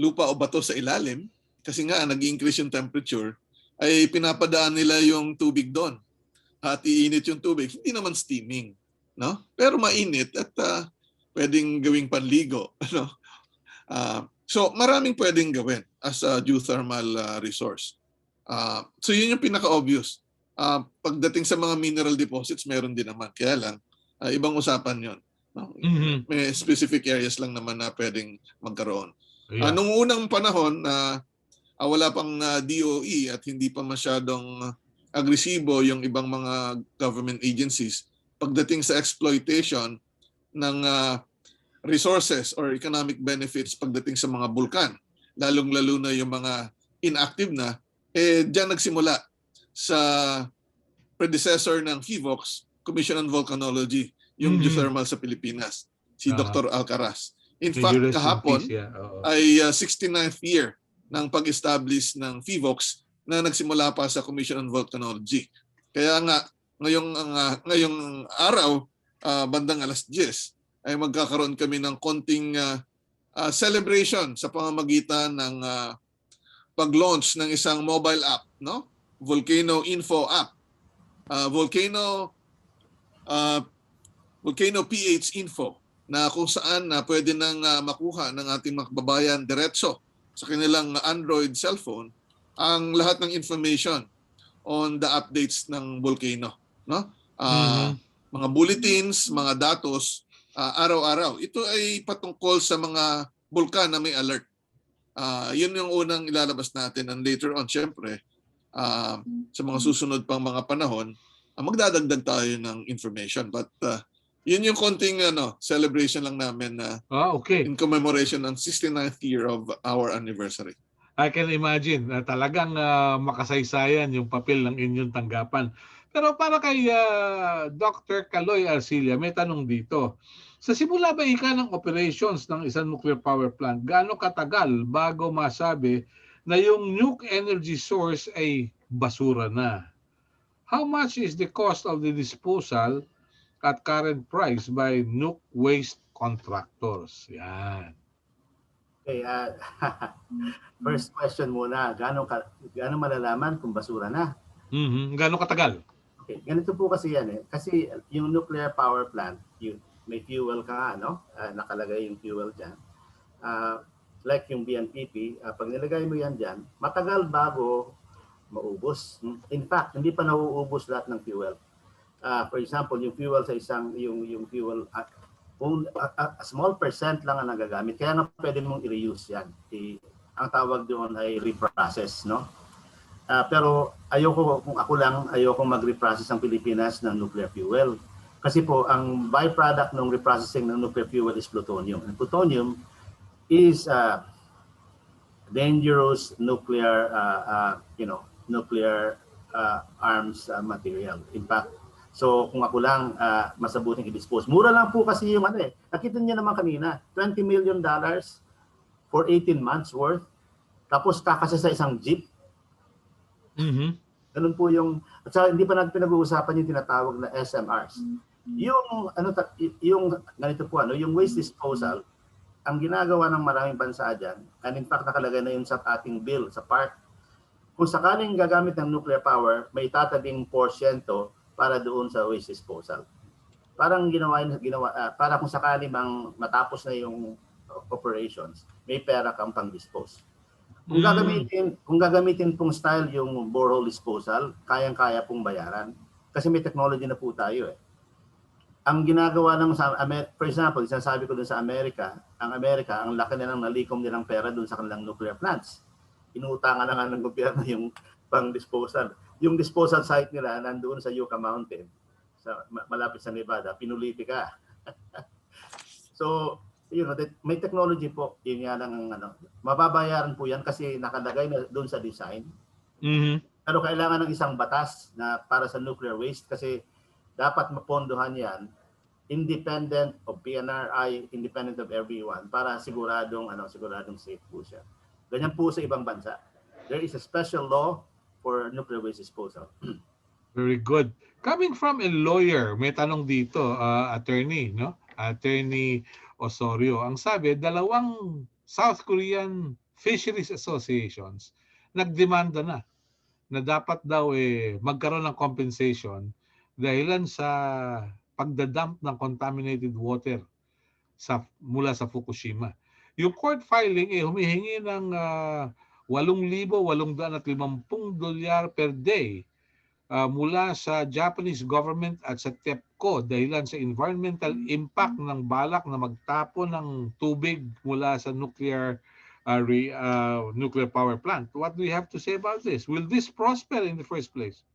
lupa o bato sa ilalim, kasi nga nag-increase yung temperature, ay pinapadaan nila yung tubig doon. At iinit yung tubig. Hindi naman steaming. No? Pero mainit at pwedeng gawing panligo. Ano? So maraming pwedeng gawin as a geothermal resource. So yun yung pinaka-obvious. Pagdating sa mga mineral deposits, meron din naman. Kaya lang, ibang usapan yun. No? May specific areas lang naman na pwedeng magkaroon. Yeah. Nung unang panahon, wala pang DOE at hindi pa masyadong agresibo yung ibang mga government agencies, pagdating sa exploitation ng resources or economic benefits pagdating sa mga bulkan, lalong-lalo na yung mga inactive na, diyan nagsimula sa predecessor ng FIVOX, Commission on Volcanology, yung geothermal sa Pilipinas, si Dr. Alcaraz. In May fact, rest in kahapon peace, yeah. Oo. ay 69th year ng pag-establish ng FIVOX na nagsimula pa sa Commission on Volcanology. Kaya nga, ngayong araw, bandang alas 10, ay magkakaroon kami ng konting celebration sa pamamagitan ng pag-launch ng isang mobile app, no? Volcano Info app. Volcano PH Info, na kung saan pwede nang makuha ng ating mga kababayan diretso sa kanilang Android cellphone ang lahat ng information on the updates ng volcano, no? Mga bulletins, mga datos, araw-araw. Ito ay patungkol sa mga bulkan na may alert. Yun yung unang ilalabas natin, and later on, syempre, sa mga susunod pang mga panahon, magdadagdag tayo ng information. But yun yung konting celebration lang namin Okay. in commemoration ng 69th year of our anniversary. I can imagine na talagang makasaysayan yung papel ng inyong tanggapan. Pero para kay Dr. Caloy Arcilla, may tanong dito. Sa simula ba ika ng operations ng isang nuclear power plant, gaano katagal bago masabi na yung nuke energy source ay basura na? How much is the cost of the disposal at current price by nuke waste contractors? Yan. Okay, first question muna, gaano malalaman kung basura na? Gaano katagal? Okay, ganito po kasi yan eh. Kasi yung nuclear power plant, may fuel ka nga, no? Nakalagay yung fuel dyan. Like yung BNPP, pag nilagay mo yan dyan, matagal bago maubos. In fact, hindi pa nauubos lahat ng fuel. For example, yung fuel sa yung fuel, a small percent lang ang nagagamit. Kaya nga pwede mong i-reuse yan. Ang tawag doon ay reprocess, no? Pero kung ako lang, ayoko mag-reprocess ang Pilipinas ng nuclear fuel. Kasi po, ang byproduct ng reprocessing ng nuclear fuel is plutonium. And plutonium is dangerous nuclear, nuclear arms material. In fact, so kung ako lang, masabuting i-dispose. Mura lang po kasi yung nakita niyo naman kanina, $20 million for 18 months worth. Tapos kakasa sa isang jeep. Ganun po yung, at saka hindi pa natin pinag-uusapan yung tinatawag na SMRs. Yung ganito po, yung waste disposal, ang ginagawa ng maraming bansa dyan, and in fact nakalagay na yun sa ating bill, sa part, kung sakaling gagamit ng nuclear power, may tatabing porsyento para doon sa waste disposal. Parang para kung sakali mang matapos na yung operations, may pera kang pang-dispose. Kung gagamitin pong style yung borehole disposal, kayang-kaya pong bayaran. Kasi may technology na po tayo eh. Ang ginagawa for example, sinasabi ko dun sa Amerika, ang laki nilang nalikom nilang pera dun sa kanilang nuclear plants. Inuutangan na nga ng gobyerno yung pang-disposal. Yung disposal site nila nandoon sa Yucca Mountain, malapit sa Nevada, Pinulitica. So, may technology po, yun nga lang mababayaran po yan kasi nakalagay na doon sa design. Pero kailangan ng isang batas na para sa nuclear waste kasi dapat mapondohan yan independent of PNRI, independent of everyone para siguradong safe po siya. Ganyan po sa ibang bansa. There is a special law for nuclear waste disposal. Very good. Coming from a lawyer, may tanong dito, attorney, no? Attorney Osorio. Ang sabi, 2 South Korean fisheries associations nagdemanda na dapat daw magkaroon ng compensation dahilan sa pagdadump ng contaminated water mula sa Fukushima. Yung court filing humihingi ng $8,850 per day mula sa Japanese government at sa TEPCO dahilan sa environmental impact ng balak na magtapon ng tubig mula sa nuclear power plant. What do you have to say about this? Will this prosper in the first place?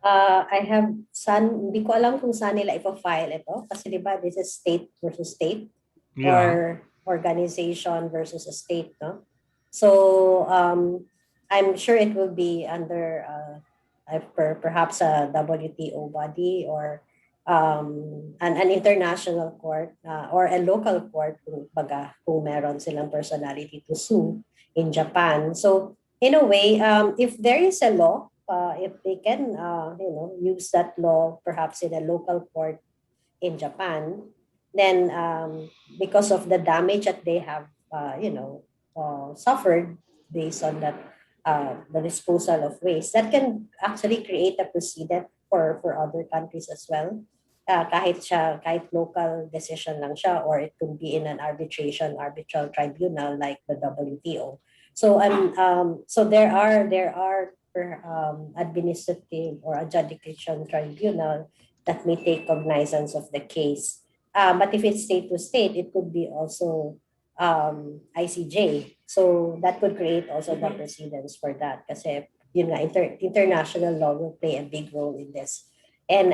I have hindi ko alam kung saan nila ipa-file ito kasi di ba this is state versus state Yeah. or organization versus a state, no? So I'm sure it will be under perhaps a WTO body or an international court or a local court kung meron silang personality to sue in Japan. So in a way, if there is a law, if they can, use that law perhaps in a local court in Japan, then because of the damage that they have, suffered based on that, the disposal of waste, that can actually create a precedent for other countries as well. Kahit local decision lang siya, or it could be in an arbitral tribunal like the WTO. So so there are administrative or adjudication tribunal that may take cognizance of the case. But if it's state to state, it could be also ICJ. So that could create also the precedents for that. Kasi yun nga, international law will play a big role in this. And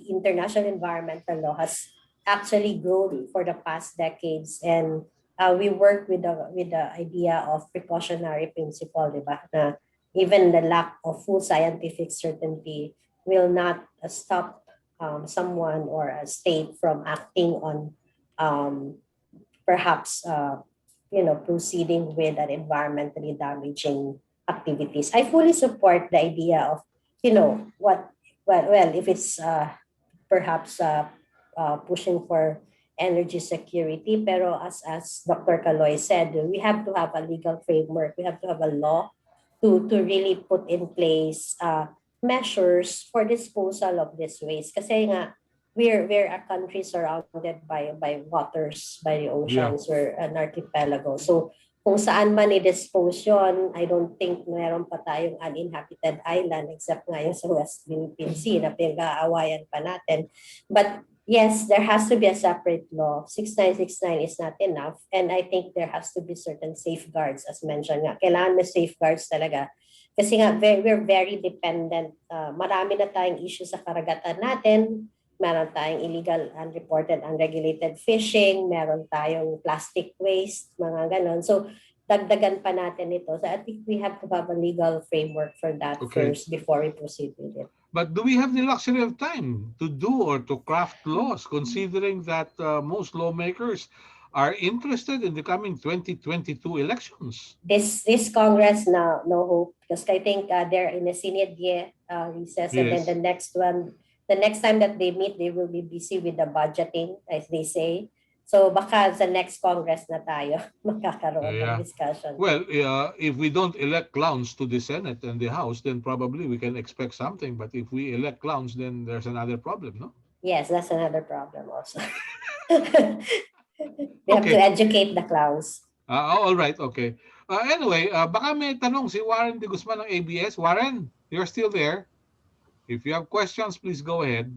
international environmental law has actually grown for the past decades. And we work with the idea of precautionary principle, di ba? Na even the lack of full scientific certainty will not stop someone or a state from acting on perhaps proceeding with an environmentally damaging activities. I fully support the idea of if it's perhaps pushing for energy security, pero as Dr. Caloy said, we have to have a legal framework. We have to have a law to really put in place measures for disposal of this waste. Kasi nga, we're a country surrounded by waters, by oceans. We're an archipelago. So kung saan man i-dispose yun, I don't think meron pa tayong uninhabited island except nga yung sa West Philippine Sea na pinag-aawayan pa natin. But yes, there has to be a separate law. 6969 is not enough. And I think there has to be certain safeguards, as mentioned nga. Kailangan may safeguards talaga. Kasi nga, we're very dependent. Marami na tayong issues sa karagatan natin. Meron tayong illegal, unreported, unregulated fishing. Meron tayong plastic waste, mga ganon. So, dagdagan pa natin ito. So, I think we have to have a legal framework for that first before we proceed with it. But do we have the luxury of time to do or to craft laws, considering that most lawmakers are interested in the coming 2022 elections? This Congress now, no hope, because I think they're in a sine die recess, and then the next time that they meet, they will be busy with the budgeting, as they say. So baka sa next Congress na tayo magkakaroon ng discussion. Well, if we don't elect clowns to the Senate and the House, then probably we can expect something. But if we elect clowns, then there's another problem, no? Yes, that's another problem also. They have to educate the clowns. All right, okay. Anyway, baka may tanong si Warren De Guzman ng ABS. Warren, you're still there. If you have questions, please go ahead.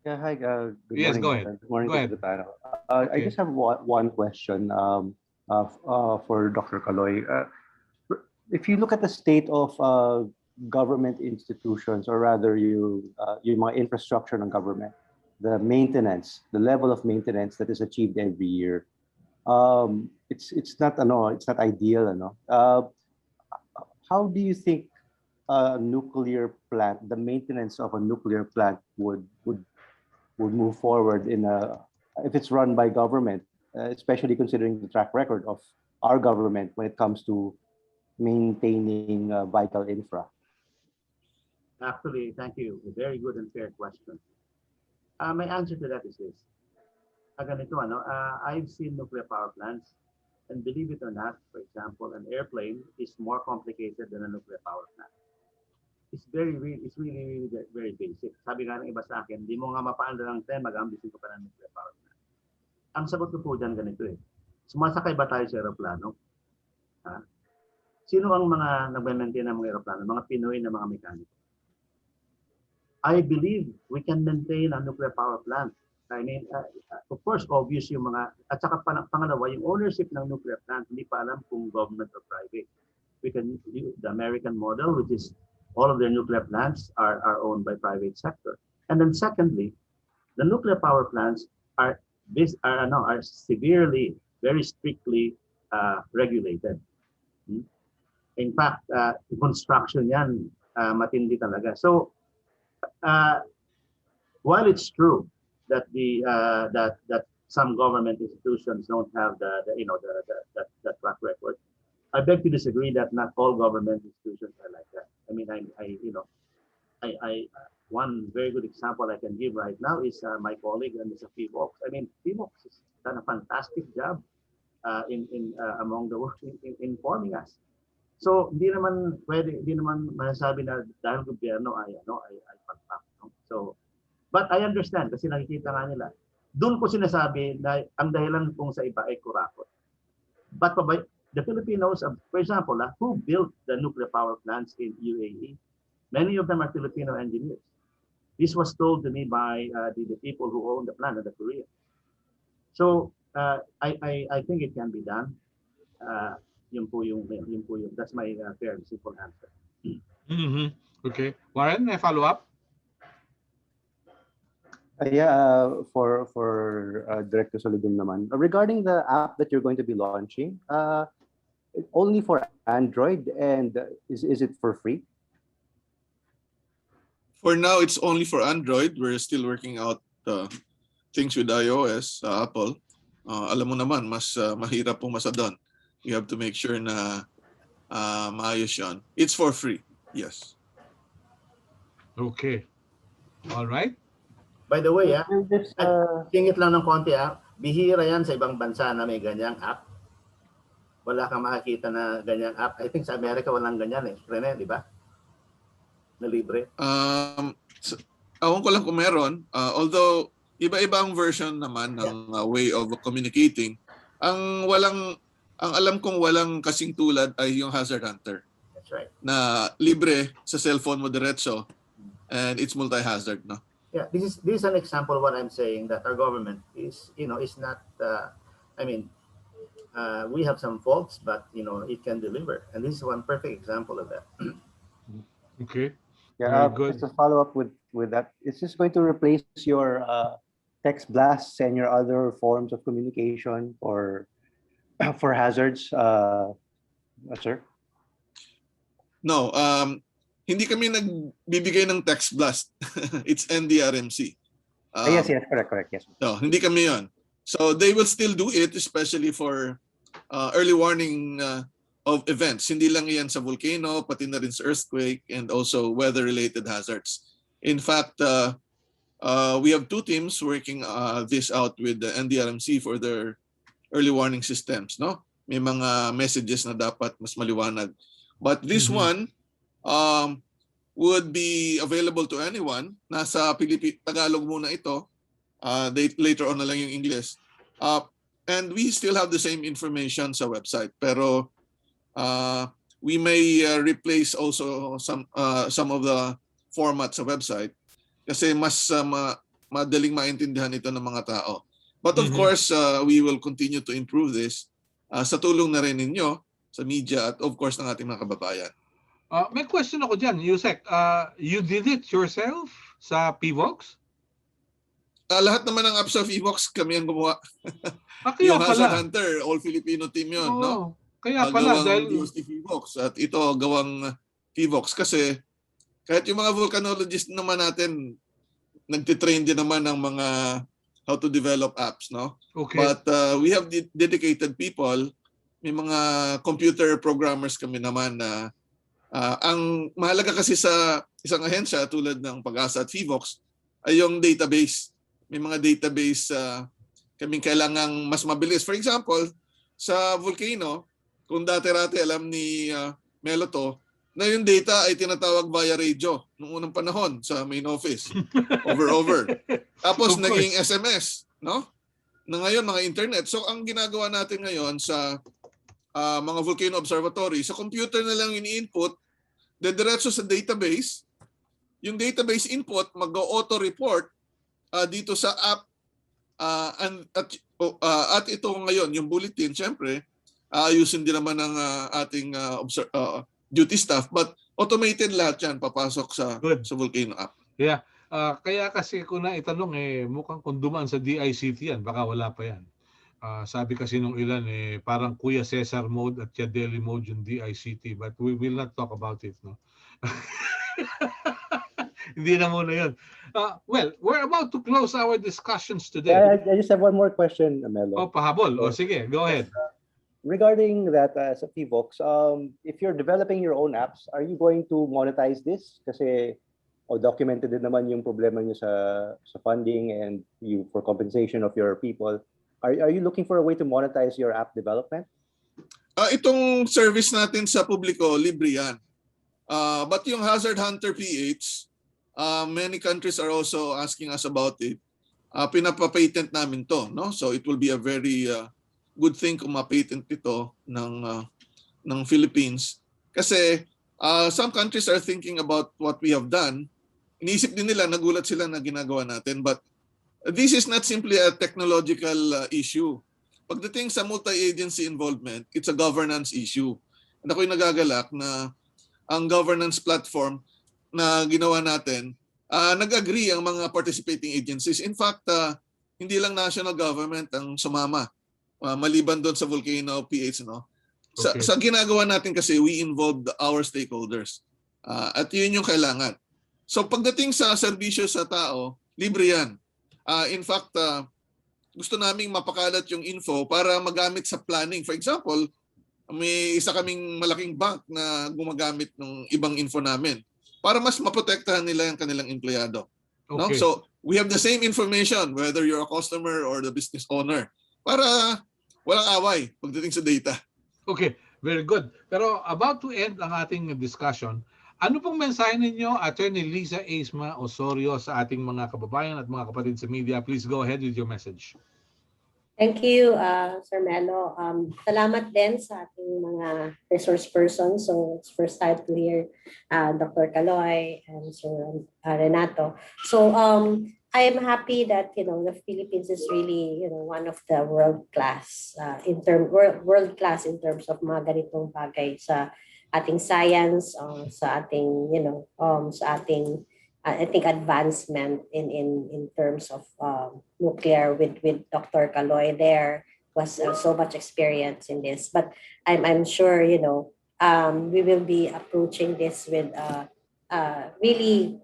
Yeah, hi. Good Yes, morning. go ahead. Good morning Go ahead. to the panel. I just have one question for Dr. Caloy. If you look at the state of government institutions, or rather yung mga infrastructure ng government, the maintenance, the level of maintenance that is achieved every year, it's not ideal. How do you think a nuclear plant, the maintenance of a nuclear plant would move forward if it's run by government, especially considering the track record of our government when it comes to maintaining vital infra? Actually, thank you. A very good and fair question. My answer to that is this. I've seen nuclear power plants, and believe it or not, for example, an airplane is more complicated than a nuclear power plant. It's really very basic. Sabi nga ng iba sa akin, di mo nga mapaandar ng tren, mag-ambisin ko pa ng nuclear power plant. Ang sagot ko po dyan ganito eh. Sumasakay ba tayo sa aeroplano? Sino ang mga nag-maintain ng mga aeroplano? Mga Pinoy na mga mekaniko. I believe we can maintain a nuclear power plant. I mean, of course, obvious yung mga, at saka pangalawa, yung ownership ng nuclear plant, hindi pa alam kung government or private. We can use the American model, which is all of their nuclear plants are owned by private sector. And then secondly, the nuclear power plants are severely, very strictly regulated. In fact, construction yan, matindi talaga. So, while it's true that that some government institutions don't have the track record, I beg to disagree that not all government institutions are like that. I mean, one very good example I can give right now is my colleague and Mr. PVOX. I mean, PVOX has done a fantastic job among the work in informing us. So, hindi naman masasabi na dahil gobyerno ay pagpak. No? So, but I understand kasi nakikita nga nila. Doon ko sinasabi na ang dahilan kung sa iba ay kurakot. But the Filipinos, for example, who built the nuclear power plants in UAE, many of them are Filipino engineers. This was told to me by the people who own the plant in the Korea. So I think it can be done. That's my fair and simple answer. Okay. Warren, may follow up? For Director Solidum naman. Regarding the app that you're going to be launching, only for Android, and is it for free? For now, it's only for Android. We're still working out things with iOS, Apple. Alam mo naman, mas mahirap pumasa doon. You have to make sure na maayos yan. It's for free, yes. Okay. All right. By the way, tingit lang ng konti, bihira yan sa ibang bansa na may ganyang app. Wala kang makakita na ganyang app. I think sa Amerika walang ganyan Rene, di ba? Na libre. Awan ko lang kung meron. Although, iba-iba ang version naman ng way of communicating. Ang alam kong walang kasing tulad ay yung Hazard Hunter. That's right. Na libre sa cellphone mo diretso, and it's multi-hazard, no? Yeah, this is an example of what I'm saying, that our government is not. We have some faults, but it can deliver, and this is one perfect example of that. Okay. Yeah, Very good. just to follow up with that, is this going to replace your text blasts and your other forms of communication for hazards, sir? No, hindi kami nagbibigay ng text blast. It's NDRMC. Yes, correct, yes. No, hindi kami yon. So they will still do it, especially for early warning of events. Hindi lang yan sa volcano, pati na rin sa earthquake and also weather-related hazards. In fact, we have two teams working this out with the NDRMC for their early warning systems. No, may mga messages na dapat mas maliwanag. But this one would be available to anyone. Nasa Tagalog muna ito. Later on na lang yung English. And we still have the same information sa website. Pero we may replace also some of the formats sa website kasi mas madaling maintindihan ito ng mga tao. But of course, we will continue to improve this sa tulong na rin ninyo sa media at of course ng ating mga kababayan. May question ako dyan, Yusek. You did it yourself sa PVOX? Lahat naman ng apps sa PVOX kami ang gumawa. Kaya Yung pala. Hazard Hunter, all Filipino team yun, no? Kaya pala. Gawang DOST PVOX at ito gawang PVOX kasi kahit yung mga volcanologists naman natin nagtitrain din naman ng mga how to develop apps, no? Okay. But we have dedicated people. May mga computer programmers kami naman na ang mahalaga kasi sa isang ahensya tulad ng Pag-asa at PVOX ay yung database. May mga database kaming kailangang mas mabilis. For example, sa volcano, kung dati-rati alam ni Melo to, na yung data ay tinatawag via radio noong unang panahon sa main office. Over. Tapos naging SMS, no? Na ngayon mga internet. So ang ginagawa natin ngayon sa mga volcano observatory, sa computer na lang yung input, dediretso sa database. Yung database input mag-auto-report dito sa app at ito ngayon, yung bulletin, syempre, ayusin din naman ng ating duty staff. But automated lahat yan papasok Good. sa Volcano app. Yeah. Kaya kasi kung naitanong mukhang kung dumaan sa DICT yan, baka wala pa yan. Sabi kasi nung ilan parang Kuya Cesar mode at Yadeli mode yung DICT, but we will not talk about it, no? Hindi na muna yun. Well, we're about to close our discussions today. I just have one more question, Melo. Oh, pahabol. Oh, sige, go ahead. Regarding that, sa PVox, if you're developing your own apps, are you going to monetize this? Kasi documented din naman yung problema nyo sa funding and for compensation of your people. Are you looking for a way to monetize your app development? Itong service natin sa publiko, libre yan. But yung Hazard Hunter PH, many countries are also asking us about it. Pinapapatent namin to, no? So it will be a very good thing kung ma-patent ito ng Philippines. Kasi some countries are thinking about what we have done. Iniisip din nila, nagulat sila na ginagawa natin. But this is not simply a technological issue. Pagdating sa multi-agency involvement, it's a governance issue. And ako'y nagagalak na ang governance platform na ginawa natin, nag-agree ang mga participating agencies. In fact, hindi lang national government ang sumama. Maliban doon sa Volcano PH, no? Okay. Sa ginagawa natin kasi, we involved our stakeholders. At yun yung kailangan. So pagdating sa serbisyo sa tao, libre yan. In fact, gusto naming mapakalat yung info para magamit sa planning. For example, may isa kaming malaking bank na gumagamit ng ibang info namin para mas maprotektahan nila yung kanilang empleyado. No? Okay. So we have the same information whether you're a customer or the business owner para walang away pagdating sa data. Okay, very good. Pero about to end ang ating discussion, ano pong mensahe ninyo, Attorney Liza Aisma Osorio, sa ating mga kababayan at mga kapatid sa media? Please go ahead with your message. Thank you, Sir Melo. Salamat din sa ating mga resource persons. So it's first time to hear Dr. Caloy and Sir Renato. So I am happy that the Philippines is really one of the world class in terms of mga ganitong bagay sa ating science, sa ating sa ating I think advancement in terms of nuclear with Dr. Caloy. There was so much experience in this, but I'm sure we will be approaching this with really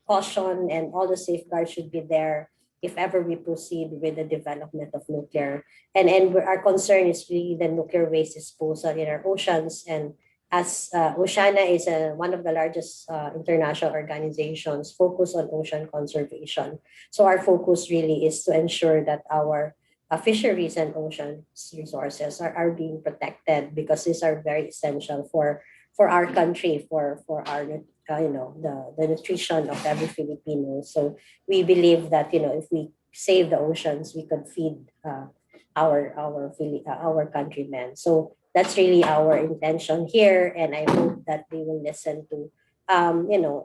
caution, and all the safeguards should be there if ever we proceed with the development of nuclear. And our concern is really the nuclear waste disposal in our oceans. And as Oceana is one of the largest international organizations focused on ocean conservation. So our focus really is to ensure that our fisheries and ocean resources are being protected, because these are very essential for our country, for our the nutrition of every Filipino. So we believe that if we save the oceans, we could feed our countrymen. So that's really our intention here, and I hope that they will listen to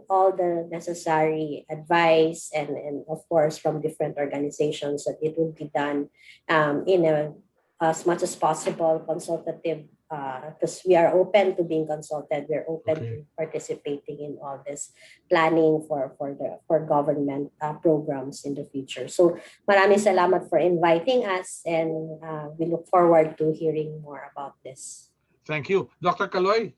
all the necessary advice and of course from different organizations, that it will be done in as much as possible consultative, because we are open to being consulted. We're open to participating in all this planning for government programs in the future. So maraming salamat for inviting us, and we look forward to hearing more about this. Thank you. Dr. Caloy,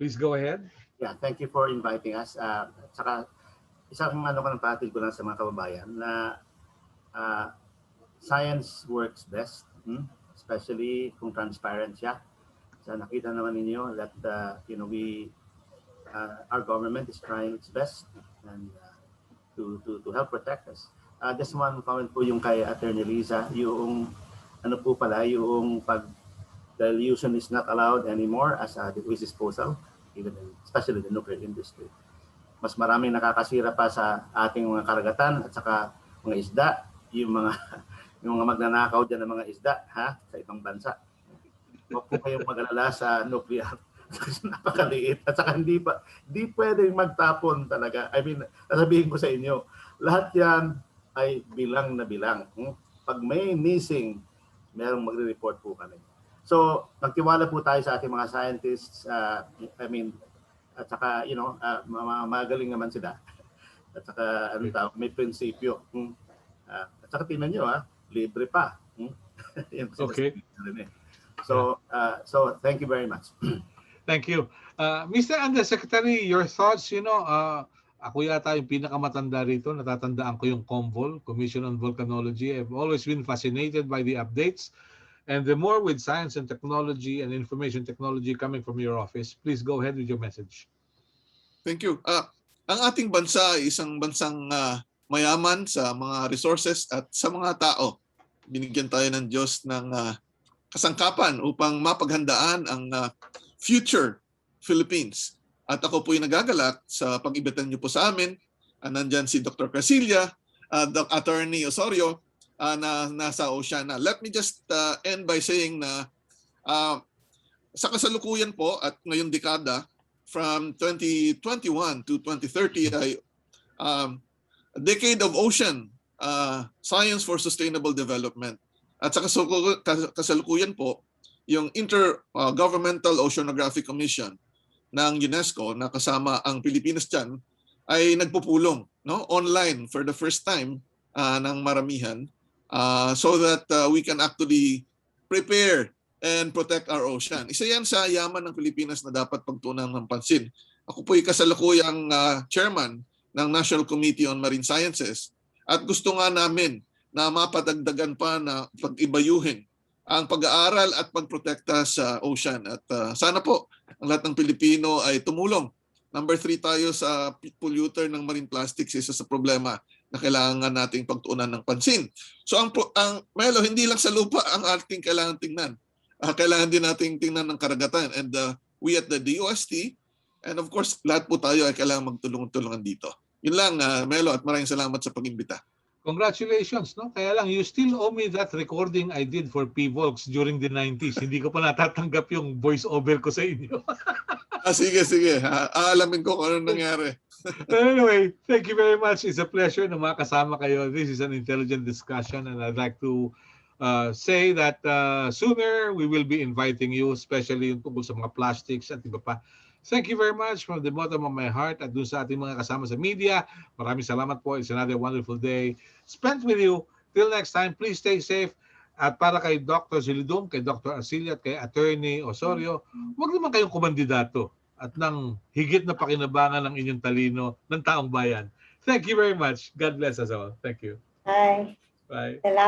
please go ahead. Yeah, thank you for inviting us. Saka isang patid ko lang sa mga kababayan na science works best, especially kung transparent siya. So nakita naman ninyo that our government is trying its best and to help protect us. Just one comment po yung kay Attorney Liza, yung yung pag dilution is not allowed anymore as a waste disposal, especially the nuclear industry. Mas maraming nakakasira pa sa ating mga karagatan at saka mga isda, yung mga magnanakaw dyan ng mga isda sa ibang bansa. Huwag po kayong mag-alala sa nuclear kasi napakaliit at saka hindi pwedeng magtapon talaga. I mean, sasabihin ko sa inyo, lahat yan ay bilang na bilang. Pag may missing, merong magre-report po kami. So, magtiwala po tayo sa ating mga scientists. At saka, magaling naman sila. At saka, may prinsipyo. At saka, tingnan nyo, libre pa. Yan po Okay. sinasabi rin eh. So, thank you very much. Thank you. Mr. Undersecretary, your thoughts, ako yata yung pinakamatanda rito, natatandaan ko yung COMVOL, Commission on Volcanology. I've always been fascinated by the updates. And the more with science and technology and information technology coming from your office, please go ahead with your message. Thank you. Ang ating bansa ay isang bansang mayaman sa mga resources at sa mga tao. Binigyan tayo ng Diyos ng kasangkapan upang mapaghandaan ang future Philippines. At ako po ay nagagalak sa pag-imbitahan niyo po sa amin. Nandyan si Dr. Casilla, Attorney Osorio, na nasa Oceana. Let me just end by saying na sa kasalukuyan po at ngayong dekada, from 2021 to 2030 ay a decade of ocean science for sustainable development. At sa kasalukuyan po, yung Intergovernmental Oceanographic Commission ng UNESCO na kasama ang Pilipinas dyan ay nagpupulong online for the first time ng maramihan so that we can actually prepare and protect our ocean. Isa yan sa yaman ng Pilipinas na dapat pagtuunan ng pansin. Ako po ay kasalukuyang chairman ng National Committee on Marine Sciences at gusto nga namin na mapadagdagan pa na pag-ibayuhin ang pag-aaral at pagprotekta sa ocean. At sana po ang lahat ng Pilipino ay tumulong. Number 3 tayo sa polluter ng marine plastics, isa sa problema na kailangan nating pagtuunan ng pansin. So ang Melo, hindi lang sa lupa ang ating kailangan tingnan. Kailangan din nating tingnan ng karagatan. And we at the DOST, and of course, lahat po tayo ay kailangan magtulungan dito. Yun lang, Melo, at maraming salamat sa pag-imbita. Congratulations, no? Kaya lang, you still owe me that recording I did for P-Volks during the 90s. Hindi ko pa natatanggap yung voice over ko sa inyo. Sige. Aalamin ko kung ano nangyari. Anyway, thank you very much. It's a pleasure na makasama kayo. This is an intelligent discussion and I'd like to say that sooner we will be inviting you, especially yung tungkol sa mga plastics at iba pa. Thank you very much from the bottom of my heart at dun sa ating mga kasama sa media. Maraming salamat po. It's another wonderful day spent with you. Till next time, please stay safe. At para kay Dr. Zilidum, kay Dr. Arcilia at kay Attorney Osorio, huwag naman kayong kumandidato at ng higit na pakinabangan ng inyong talino ng taong bayan. Thank you very much. God bless us all. Thank you. Hi. Bye. Salamat.